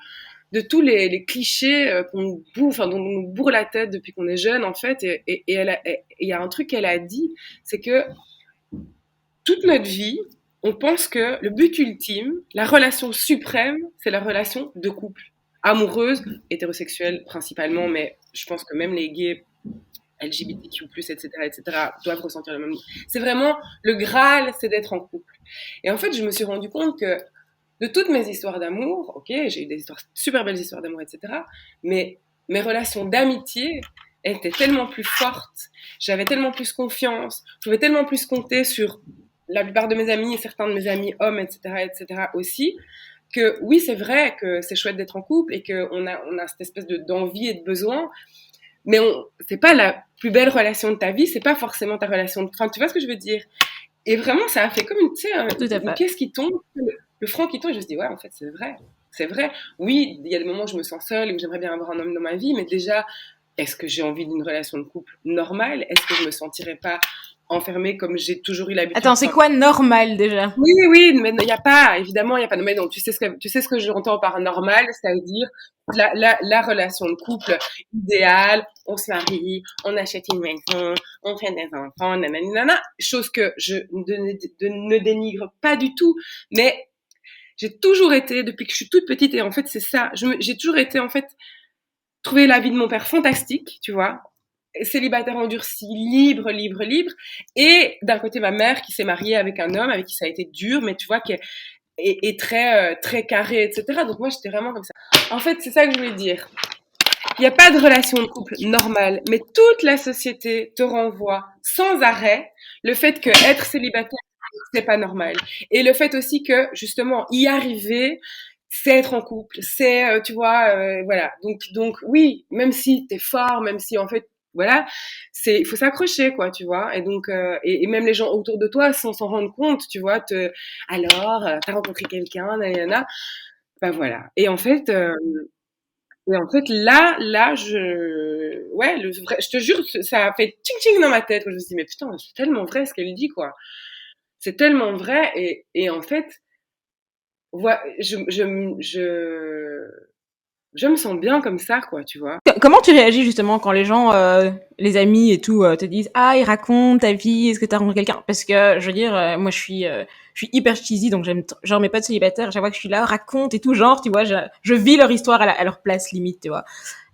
les clichés qu'on bouffe, enfin, dont on nous bourre la tête depuis qu'on est jeune, en fait. Et il y a un truc qu'elle a dit, c'est que toute notre vie, on pense que le but ultime, la relation suprême, c'est la relation de couple. Amoureuse, hétérosexuelle principalement, mais je pense que même les gays, LGBTQ+, etc., doivent ressentir le même. C'est vraiment, le Graal, c'est d'être en couple. Et en fait, je me suis rendu compte que de toutes mes histoires d'amour, ok, j'ai eu des super belles histoires d'amour, etc., mais mes relations d'amitié étaient tellement plus fortes, j'avais tellement plus confiance, je pouvais tellement plus compter sur la plupart de mes amis et certains de mes amis hommes, etc., aussi, que oui, c'est vrai que c'est chouette d'être en couple et qu'on a cette espèce d'envie et de besoin, mais c'est pas la plus belle relation de ta vie, c'est pas forcément ta relation de... Enfin, tu vois ce que je veux dire? Et vraiment, ça a fait comme une, tu sais, une pièce qui tombe, le franc qui tombe, et je me suis dit, ouais, en fait, c'est vrai. C'est vrai. Oui, il y a des moments où je me sens seule et où j'aimerais bien avoir un homme dans ma vie, mais déjà, est-ce que j'ai envie d'une relation de couple normale? Est-ce que je me sentirais pas enfermée comme j'ai toujours eu l'habitude? Attends, c'est quoi normal déjà? Oui, oui, mais il n'y a pas, évidemment, il n'y a pas de... Mais non, tu sais ce que j'entends par normal, c'est-à-dire la relation de couple idéale, on se marie, on achète une maison, on fait des enfants, nanana, chose que je ne dénigre pas du tout, mais j'ai toujours été, depuis que je suis toute petite, et en fait c'est ça, j'ai toujours été en fait, trouvé la vie de mon père fantastique, tu vois, célibataire endurci, libre, libre, libre, et d'un côté ma mère qui s'est mariée avec un homme avec qui ça a été dur, mais tu vois, qui est très, très carré, etc. Donc moi j'étais vraiment comme ça. En fait, c'est ça que je voulais dire. Il n'y a pas de relation de couple normale, mais toute la société te renvoie sans arrêt le fait que être célibataire, c'est pas normal. Et le fait aussi que, justement, y arriver, c'est être en couple, c'est, tu vois, voilà. Donc oui, même si t'es fort, même si en fait, voilà, il faut s'accrocher, quoi, tu vois. Et donc, et même les gens autour de toi, sans s'en rendre compte, tu vois, alors, t'as rencontré quelqu'un, nanana, ben voilà. Et en fait, là, ouais, je te jure, ça a fait ting ting dans ma tête. Je me suis dit, mais putain, c'est tellement vrai ce qu'elle dit, quoi. C'est tellement vrai. Et en fait, ouais, je me sens bien comme ça, quoi, tu vois. Comment tu réagis justement quand les gens, les amis et tout, te disent ah ils racontent ta vie, est-ce que t'as rencontré quelqu'un? Parce que je veux dire, moi je suis hyper cheesy donc j'aime genre mes potes célibataires, chaque fois que je suis là raconte et tout genre tu vois, je vis leur histoire à leur place limite tu vois.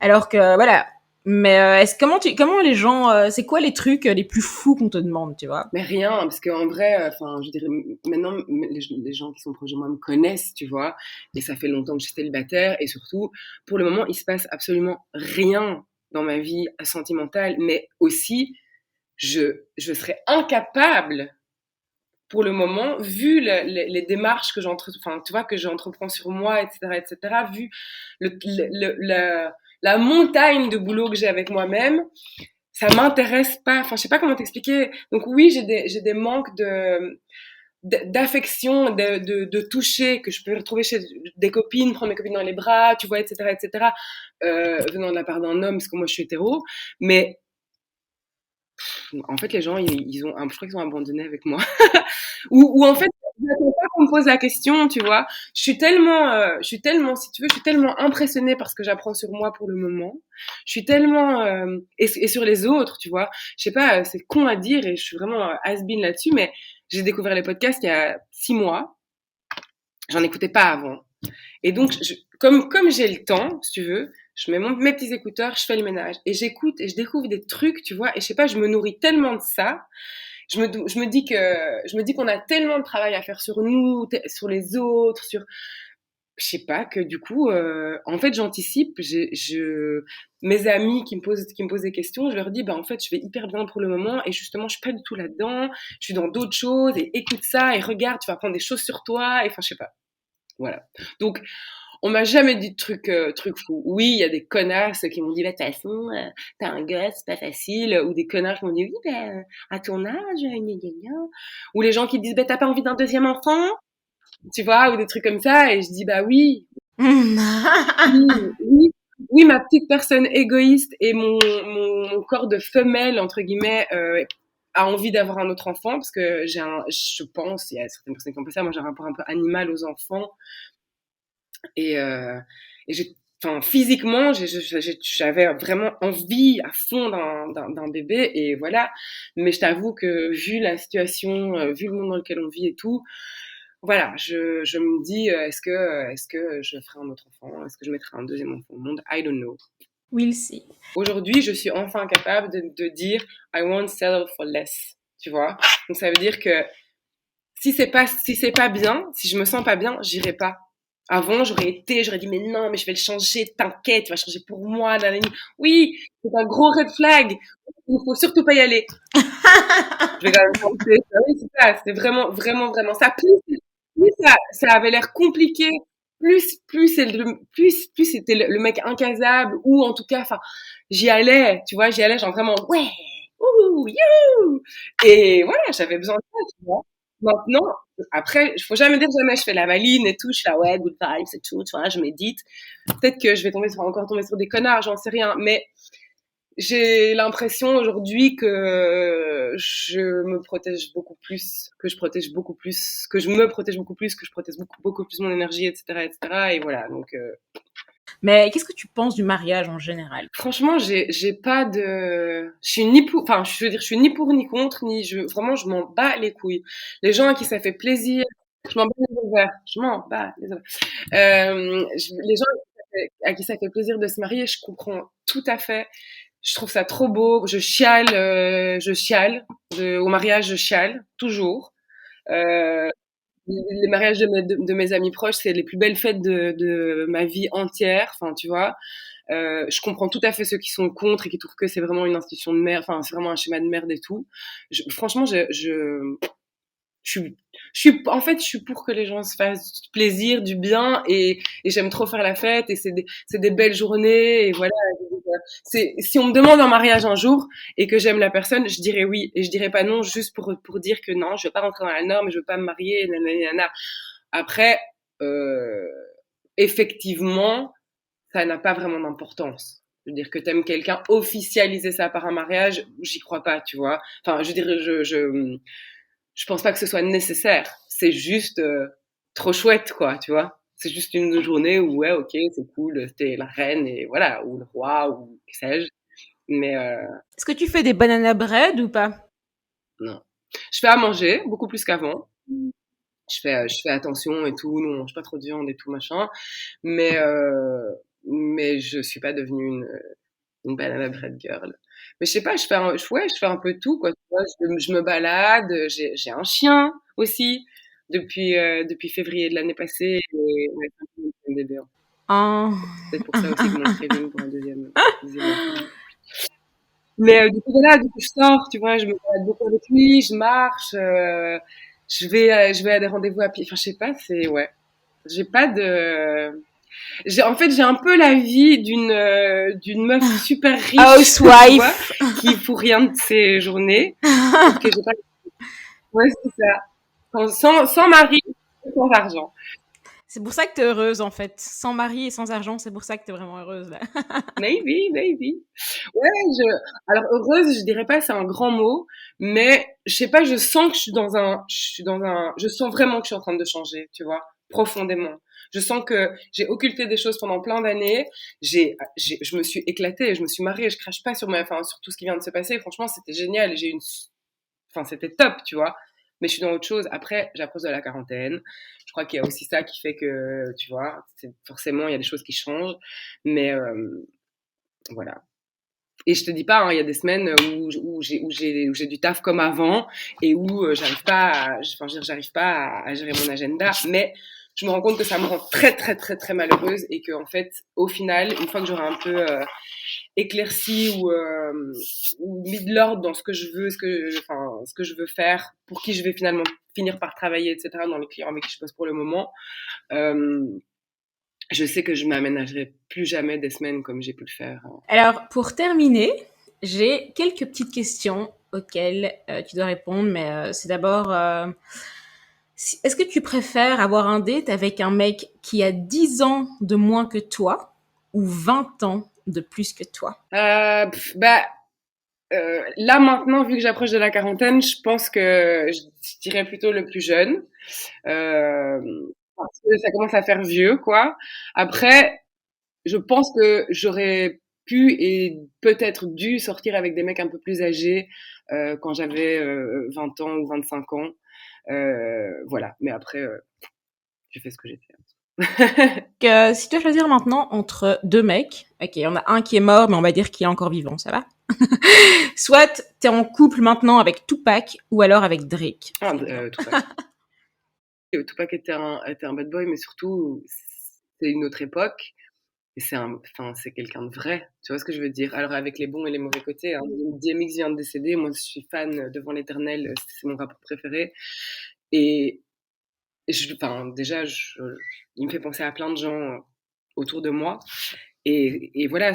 Alors que voilà. Mais comment les gens, c'est quoi les trucs les plus fous qu'on te demande tu vois? Mais rien, parce qu'en vrai, enfin, je dirais, maintenant, les gens qui sont proches de moi me connaissent, tu vois, et ça fait longtemps que je suis célibataire, et surtout, pour le moment, il se passe absolument rien dans ma vie sentimentale, mais aussi, je serais incapable, pour le moment, vu les démarches enfin, tu vois, que j'entreprends sur moi, etc., vu la montagne de boulot que j'ai avec moi-même, ça m'intéresse pas. Enfin, je sais pas comment t'expliquer. Donc oui, j'ai des manques d'affection, de toucher que je peux retrouver chez des copines, prendre mes copines dans les bras, tu vois, etc., venant de la part d'un homme, parce que moi je suis hétéro. Mais en fait, les gens, je crois qu'ils ont abandonné avec moi. Ou en fait, je n'attends pas qu'on me pose la question, tu vois. Si tu veux, je suis tellement impressionnée par ce que j'apprends sur moi pour le moment. Je suis tellement, et sur les autres, tu vois. Je sais pas, c'est con à dire et je suis vraiment has-been là-dessus, mais j'ai découvert les podcasts il y a 6 mois. J'en écoutais pas avant. Et donc, comme j'ai le temps, si tu veux, je mets mes petits écouteurs, je fais le ménage et j'écoute et je découvre des trucs, tu vois. Et je sais pas, je me nourris tellement de ça. Je me dis qu'on a tellement de travail à faire sur nous, sur les autres, je sais pas, que du coup, en fait, j'anticipe. Mes amis qui me posent des questions, je leur dis, bah en fait, je vais hyper bien pour le moment et justement, je suis pas du tout là-dedans. Je suis dans d'autres choses et écoute ça et regarde, tu vas apprendre des choses sur toi. Et enfin, je sais pas. Voilà. Donc, on m'a jamais dit de trucs fous. Oui, il y a des connasses qui m'ont dit, bah, de toute façon, t'as un gosse, c'est pas facile. Ou des connards qui m'ont dit, oui, bah, à ton âge, gna, gna, gna. Ou les gens qui disent, bah, t'as pas envie d'un deuxième enfant? Tu vois, ou des trucs comme ça. Et je dis, bah oui, oui, oui, oui, ma petite personne égoïste et mon corps de femelle, entre guillemets, a envie d'avoir un autre enfant parce que je pense, il y a certaines personnes qui ont fait ça, moi j'ai un rapport un peu animal aux enfants et, euh, et enfin, physiquement, j'avais vraiment envie à fond d'un bébé et voilà. Mais je t'avoue que vu la situation, vu le monde dans lequel on vit et tout, voilà, je me dis, est-ce que je ferai un autre enfant? Est-ce que je mettrai un deuxième enfant au monde? I don't know. We'll see. Aujourd'hui, je suis enfin capable de dire I won't settle for less. Tu vois? Donc ça veut dire que si c'est pas bien, si je me sens pas bien, j'irai pas. Avant, j'aurais dit, mais non, mais je vais le changer, t'inquiète, tu vas changer pour moi, nanani. Oui, c'est un gros red flag. Il faut surtout pas y aller. Je vais quand même penser, oui, c'est ça, c'est vraiment, vraiment, vraiment ça. Plus ça avait l'air compliqué, plus c'était le mec incasable, ou en tout cas, enfin, j'y allais, genre vraiment, ouais, ouh, youhou! Et voilà, j'avais besoin de ça, tu vois. Maintenant, après, il faut jamais dire jamais je fais la maline et tout, je suis là, ouais, good vibes et tout, tu vois, je médite. Peut-être que je vais encore tomber sur des connards, j'en sais rien, mais j'ai l'impression aujourd'hui que je me protège beaucoup plus, que je protège beaucoup plus, que je me protège beaucoup plus, que je protège beaucoup plus mon énergie, etc., etc. Et voilà. Donc, Mais qu'est-ce que tu penses du mariage en général? franchement, j'ai pas de, je suis ni pour, enfin, je veux dire, je suis ni pour ni contre, vraiment, je m'en bats les couilles. Les gens à qui ça fait plaisir, je m'en bats les ovaires, je m'en bats les ovaires. Les gens à qui ça fait plaisir de se marier, je comprends tout à fait. Je trouve ça trop beau. Je chiale. Au mariage, je chiale, toujours. Euh, les mariages de mes amis proches, c'est les plus belles fêtes de ma vie entière. Enfin, tu vois. Je comprends tout à fait ceux qui sont contre et qui trouvent que c'est vraiment une institution de merde. Enfin, c'est vraiment un schéma de merde et tout. Franchement, en fait, je suis pour que les gens se fassent plaisir, du bien, et j'aime trop faire la fête, et c'est des belles journées, et voilà. Si on me demande un mariage un jour, et que j'aime la personne, je dirais oui, et je dirais pas non juste pour dire que non, je veux pas rentrer dans la norme, je veux pas me marier, nanana. Après, euh, effectivement, ça n'a pas vraiment d'importance. Je veux dire que t'aimes quelqu'un, officialiser ça par un mariage, j'y crois pas, tu vois. Enfin, je dirais, je pense pas que ce soit nécessaire. C'est juste trop chouette, quoi, tu vois. C'est juste une journée où, ouais, ok, c'est cool, t'es la reine, et voilà, ou le roi, ou que sais-je. Mais Est-ce que tu fais des banana bread ou pas? non. Je fais à manger, beaucoup plus qu'avant. Je fais attention et tout, nous on mange pas trop de viande et tout, machin. Mais, mais je suis pas devenue une banana bread girl. Mais je sais pas, ouais, je fais un peu de tout, quoi. Tu vois, je me balade, j'ai un chien aussi depuis février de l'année passée. Et ouais, c'est un bébé, hein. Oh. C'est peut-être pour ça aussi que mon craving pour un deuxième enfant. Mais du coup, voilà, du coup, je sors, tu vois, je me balade beaucoup avec lui, je marche, je vais à des rendez-vous à pied. Enfin, je sais pas, c'est, ouais. J'ai pas de, en fait, j'ai un peu la vie d'une meuf super riche, tu vois, Housewife. qui fout rien de ses journées. Sauf que j'ai pas, ouais, c'est ça. Sans mari, sans argent. C'est pour ça que t'es heureuse en fait. Sans mari et sans argent, c'est pour ça que t'es vraiment heureuse là. Maybe, maybe. Ouais, alors heureuse, je dirais pas, c'est un grand mot, mais je sais pas, je sens que je sens vraiment que je suis en train de changer, tu vois, profondément. Je sens que j'ai occulté des choses pendant plein d'années. Je me suis éclatée, je me suis mariée, je crache pas enfin, sur tout ce qui vient de se passer. Franchement, c'était génial. Enfin, c'était top, tu vois. Mais je suis dans autre chose. Après, j'approche de la quarantaine. Je crois qu'il y a aussi ça qui fait que, tu vois, forcément, il y a des choses qui changent. Mais, voilà. Et je te dis pas, hein, il y a des semaines où j'ai du taf comme avant et où j'arrive pas à gérer mon agenda. Mais je me rends compte que ça me rend très, très, très, très malheureuse et que, en fait, au final, une fois que j'aurai un peu éclairci ou mis de l'ordre dans ce que je veux, ce que je veux faire, pour qui je vais finalement finir par travailler, etc., dans les clients avec qui je bosse pour le moment, je sais que je m'aménagerai plus jamais des semaines comme j'ai pu le faire. Alors, pour terminer, j'ai quelques petites questions auxquelles tu dois répondre, mais c'est d'abord, est-ce que tu préfères avoir un date avec un mec qui a 10 ans de moins que toi ou 20 ans de plus que toi? Là maintenant, vu que j'approche de la quarantaine, je pense que je dirais plutôt le plus jeune. Euh, Parce que ça commence à faire vieux, quoi. Après, je pense que j'aurais pu et peut-être dû sortir avec des mecs un peu plus âgés quand j'avais 20 ans ou 25 ans. Voilà. Mais après, j'ai fait ce que j'ai fait. Si tu dois choisir maintenant entre deux mecs, ok, il y en a un qui est mort, mais on va dire qu'il est encore vivant, ça va? Soit t'es en couple maintenant avec Tupac ou alors avec Drake. Tupac. Tupac était un bad boy, mais surtout, c'est une autre époque. Et c'est quelqu'un de vrai. Tu vois ce que je veux dire? Alors, avec les bons et les mauvais côtés, hein. DMX vient de décéder. Moi, je suis fan devant l'éternel. C'est mon rappeur préféré. Et déjà, il me fait penser à plein de gens autour de moi. Et voilà,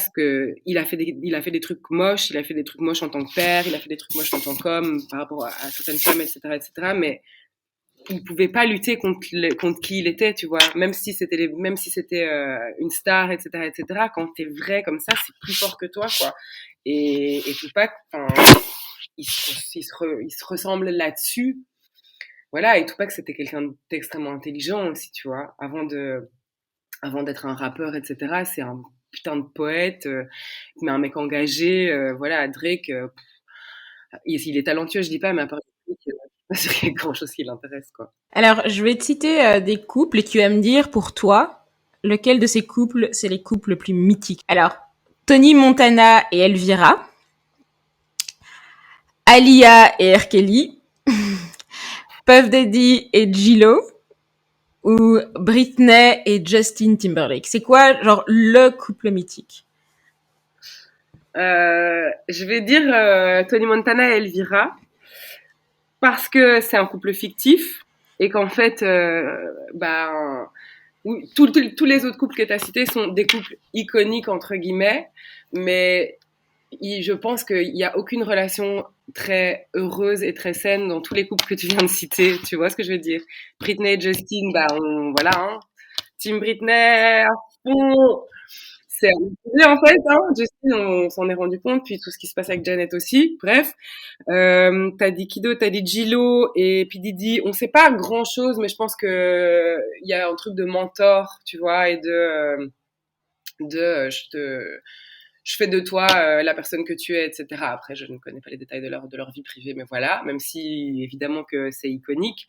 il a fait des trucs moches. Il a fait des trucs moches en tant que père. Il a fait des trucs moches en tant qu'homme par rapport à certaines femmes, etc., etc. Mais il pouvait pas lutter contre qui il était, tu vois. Même si c'était une star, etc., etc. Quand t'es vrai comme ça, c'est plus fort que toi, quoi. Et Tupac, il se ressemble là-dessus. Voilà. Et Tupac, c'était quelqu'un d'extrêmement intelligent aussi, tu vois. Avant d'être un rappeur, etc. C'est un putain de poète, mais un mec engagé. Voilà, Drake, il est talentueux, je dis pas, mais à part pas sûr qu'il y ait grand chose qui l'intéresse, quoi. Alors, je vais te citer des couples et tu vas me dire pour toi, lequel de ces couples, c'est les couples les plus mythiques. Alors, Tony Montana et Elvira, Aaliyah et R. Kelly, Puff Daddy et J-Lo, ou Britney et Justin Timberlake. C'est quoi, genre, le couple mythique? Je vais dire Tony Montana et Elvira parce que c'est un couple fictif et qu'en fait, oui, tous les autres couples que tu as cités sont des couples iconiques entre guillemets, mais je pense qu'il n'y a aucune relation très heureuse et très saine dans tous les couples que tu viens de citer. Tu vois ce que je veux dire? Britney et Justin, voilà, hein. Team Britney à fond. C'est un en fait, hein. Justine, on s'en est rendu compte, puis tout ce qui se passe avec Janet aussi. Bref, t'as dit Kido, t'as dit Gilo et puis Didi. On sait pas grand chose, mais je pense que il y a un truc de mentor, tu vois, et je fais de toi la personne que tu es, etc. Après, je ne connais pas les détails de leur vie privée, mais voilà, même si évidemment que c'est iconique.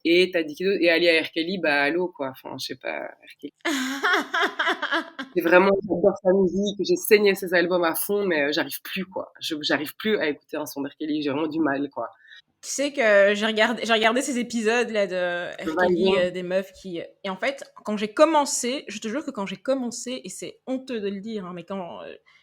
Et t'as dit Kido et Alia R. Kelly, bah allô quoi. Enfin, je sais pas, R. Kelly. J'adore sa musique, j'ai saigné ses albums à fond, mais j'arrive plus, quoi. J'arrive plus à écouter un son d'R. Kelly, j'ai vraiment du mal, quoi. Tu sais que j'ai regardé ces épisodes là de R. Kelly, des meufs qui. Et en fait, quand j'ai commencé, je te jure que quand j'ai commencé, et c'est honteux de le dire, hein, mais quand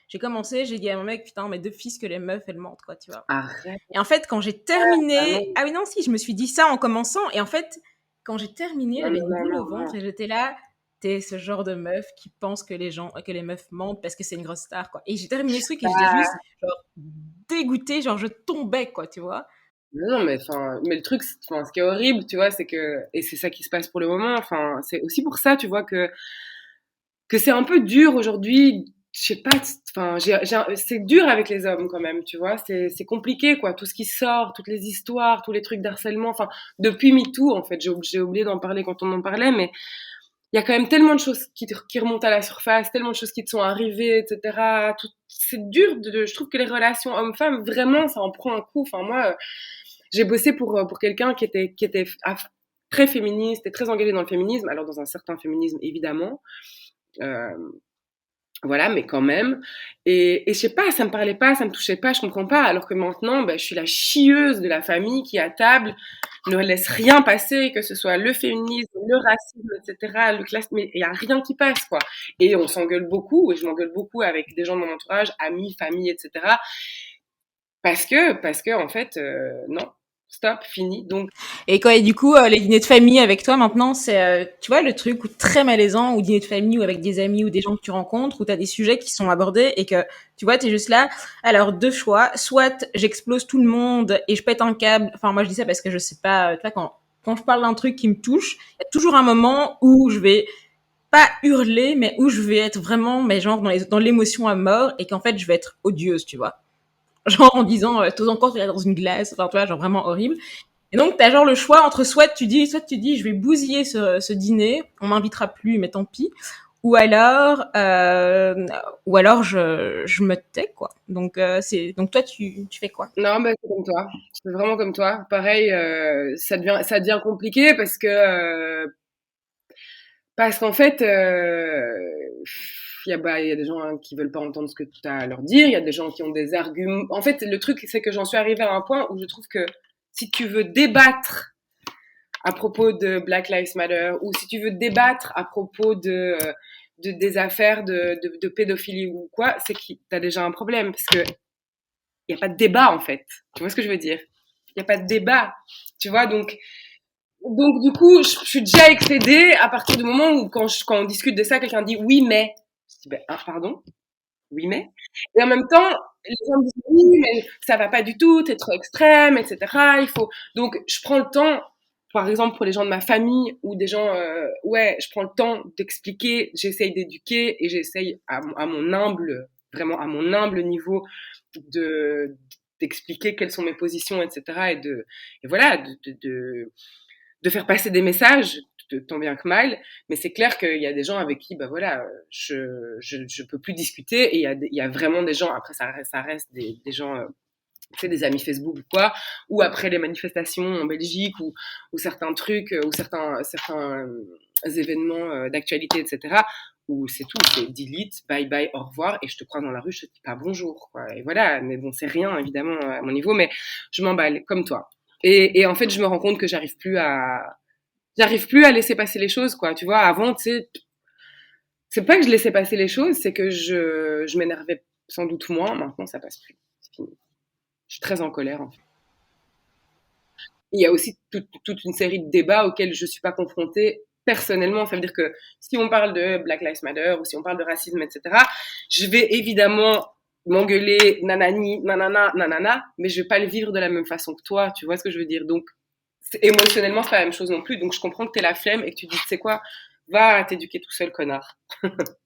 j'ai commencé, j'ai dit à mon mec, putain, mais deux fils que les meufs, elles mentent, quoi, tu vois. Arrête. Et en fait, quand j'ai terminé. Ah oui, non, si, je me suis dit ça en commençant. Et en fait, quand j'ai terminé, j'avais une boule au ventre et j'étais là. T'es ce genre de meuf qui pense que les meufs mentent parce que c'est une grosse star, quoi. Et j'ai terminé ce truc et j'étais juste, genre, dégoûtée, genre, je tombais, quoi, tu vois. Non, mais le truc, ce qui est horrible, tu vois, c'est que, et c'est ça qui se passe pour le moment, c'est aussi pour ça, tu vois, que c'est un peu dur aujourd'hui. Je sais pas, c'est dur avec les hommes quand même, tu vois, c'est compliqué, quoi, tout ce qui sort, toutes les histoires, tous les trucs d'harcèlement, depuis MeToo, en fait, j'ai oublié d'en parler quand on en parlait, mais il y a quand même tellement de choses qui remontent à la surface, tellement de choses qui te sont arrivées, etc. C'est dur, je trouve que les relations hommes-femmes, vraiment, ça en prend un coup. Enfin, moi, j'ai bossé pour quelqu'un qui était très féministe et très engagé dans le féminisme, alors dans un certain féminisme, évidemment. Voilà, mais quand même. Et je sais pas, ça me parlait pas, ça me touchait pas, je comprends pas. Alors que maintenant, je suis la chieuse de la famille qui à table ne laisse rien passer, que ce soit le féminisme, le racisme, etc., le classe, mais il y a rien qui passe, quoi. Et on s'engueule beaucoup, et je m'engueule beaucoup avec des gens de mon entourage, amis, famille, etc., parce que en fait, non, stop, fini. Donc, Et quoi, et du coup, les dîners de famille avec toi maintenant, c'est, tu vois, le truc très malaisant, ou dîner de famille ou avec des amis ou des gens que tu rencontres, où t'as des sujets qui sont abordés et que, tu vois, t'es juste là. Alors, deux choix. Soit j'explose tout le monde et je pète un câble. Enfin, moi, je dis ça parce que je sais pas, tu vois, quand je parle d'un truc qui me touche, il y a toujours un moment où je vais pas hurler, mais où je vais être vraiment, mais genre, dans l'émotion à mort et qu'en fait, je vais être odieuse, tu vois. Genre en disant, t'oses encore te regarder dans une glace, enfin, tu vois, genre vraiment horrible. Et donc, t'as genre le choix entre soit tu dis, je vais bousiller ce dîner, on m'invitera plus, mais tant pis. Ou alors, je me tais, quoi. Donc, donc toi, tu fais quoi? non, bah, c'est comme toi. C'est vraiment comme toi. Pareil, ça devient compliqué parce qu'en fait, il y a des gens hein, qui veulent pas entendre ce que tu as à leur dire. Il y a des gens qui ont des arguments. En fait, le truc, c'est que j'en suis arrivée à un point où je trouve que si tu veux débattre à propos de Black Lives Matter ou si tu veux débattre à propos des affaires de pédophilie ou quoi, c'est que t'as déjà un problème parce que il y a pas de débat en fait. Tu vois ce que je veux dire? Il y a pas de débat. Tu vois donc du coup, je suis déjà excédée à partir du moment où quand on discute de ça, quelqu'un dit oui mais je dis ben pardon, oui mais et en même temps les gens me disent oui mais ça va pas du tout, t'es trop extrême, etc. Il faut donc je prends le temps. Par exemple, pour les gens de ma famille ou des gens, ouais, je prends le temps d'expliquer, j'essaye d'éduquer et j'essaye à mon humble, vraiment à mon humble niveau, d'expliquer quelles sont mes positions, etc. Et voilà, de faire passer des messages, tant bien que mal. Mais c'est clair qu'il y a des gens avec qui, bah voilà, je peux plus discuter et il y a vraiment des gens, après ça reste des gens, tu sais, des amis Facebook ou quoi, ou après les manifestations en Belgique ou certains trucs, ou certains événements d'actualité, etc., où c'est tout, c'est delete, bye bye, au revoir, et je te croise dans la rue, je te dis pas bonjour, quoi. Et voilà, mais bon, c'est rien, évidemment, à mon niveau, mais je m'emballe, comme toi. Et en fait, je me rends compte que j'arrive plus à laisser passer les choses, quoi. Tu vois, avant, tu sais, c'est pas que je laissais passer les choses, c'est que je m'énervais sans doute moins, maintenant ça passe plus. C'est fini. Je suis très en colère, en fait. Il y a aussi toute une série de débats auxquels je ne suis pas confrontée personnellement. Ça veut dire que si on parle de Black Lives Matter ou si on parle de racisme, etc., je vais évidemment m'engueuler, nanani, nanana, nanana, mais je vais pas le vivre de la même façon que toi. Tu vois ce que je veux dire? Donc, émotionnellement, c'est pas la même chose non plus. Donc, je comprends que tu es la flemme et que tu dis, tu sais quoi, va t'éduquer tout seul, connard.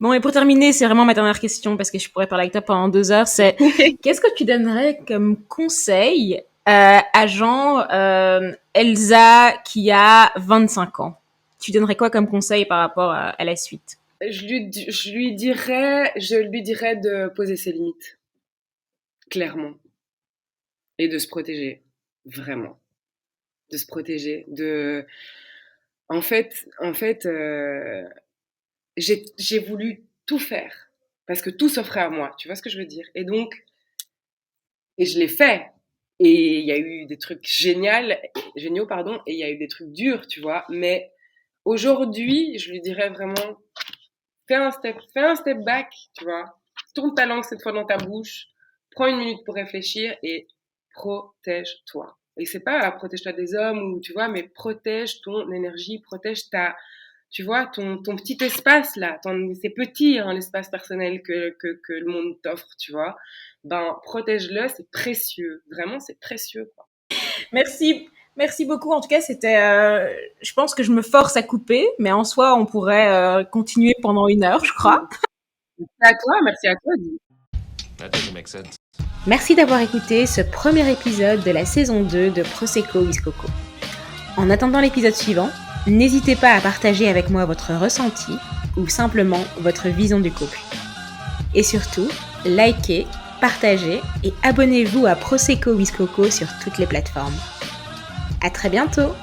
Bon, et pour terminer, c'est vraiment ma dernière question, parce que je pourrais parler avec toi pendant 2 heures, c'est qu'est-ce que tu donnerais comme conseil à genre Elsa qui a 25 ans? Tu donnerais quoi comme conseil par rapport à la suite? Je lui dirais de poser ses limites, clairement, et de se protéger, vraiment, de se protéger, en fait, j'ai voulu tout faire parce que tout s'offrait à moi, tu vois ce que je veux dire? Et je l'ai fait. Et il y a eu des trucs géniaux, pardon, et il y a eu des trucs durs, tu vois. Mais aujourd'hui, je lui dirais vraiment, fais un step back, tu vois. Tourne ta langue cette fois dans ta bouche, prends une minute pour réfléchir et protège-toi. Et c'est pas protège-toi des hommes ou tu vois, mais protège ton énergie, protège tu vois, ton petit espace là, c'est petit hein, l'espace personnel que le monde t'offre, tu vois. Ben protège-le, c'est précieux, vraiment c'est précieux quoi. Merci beaucoup. En tout cas, c'était. Je pense que je me force à couper, mais en soi, on pourrait continuer pendant 1 heure, je crois. Merci à toi. That doesn't make sense. Merci d'avoir écouté ce premier épisode de la saison 2 de Prosecco with Coco. En attendant l'épisode suivant, n'hésitez pas à partager avec moi votre ressenti ou simplement votre vision du couple. Et surtout, likez, partagez et abonnez-vous à Prosecco with Coco sur toutes les plateformes. À très bientôt!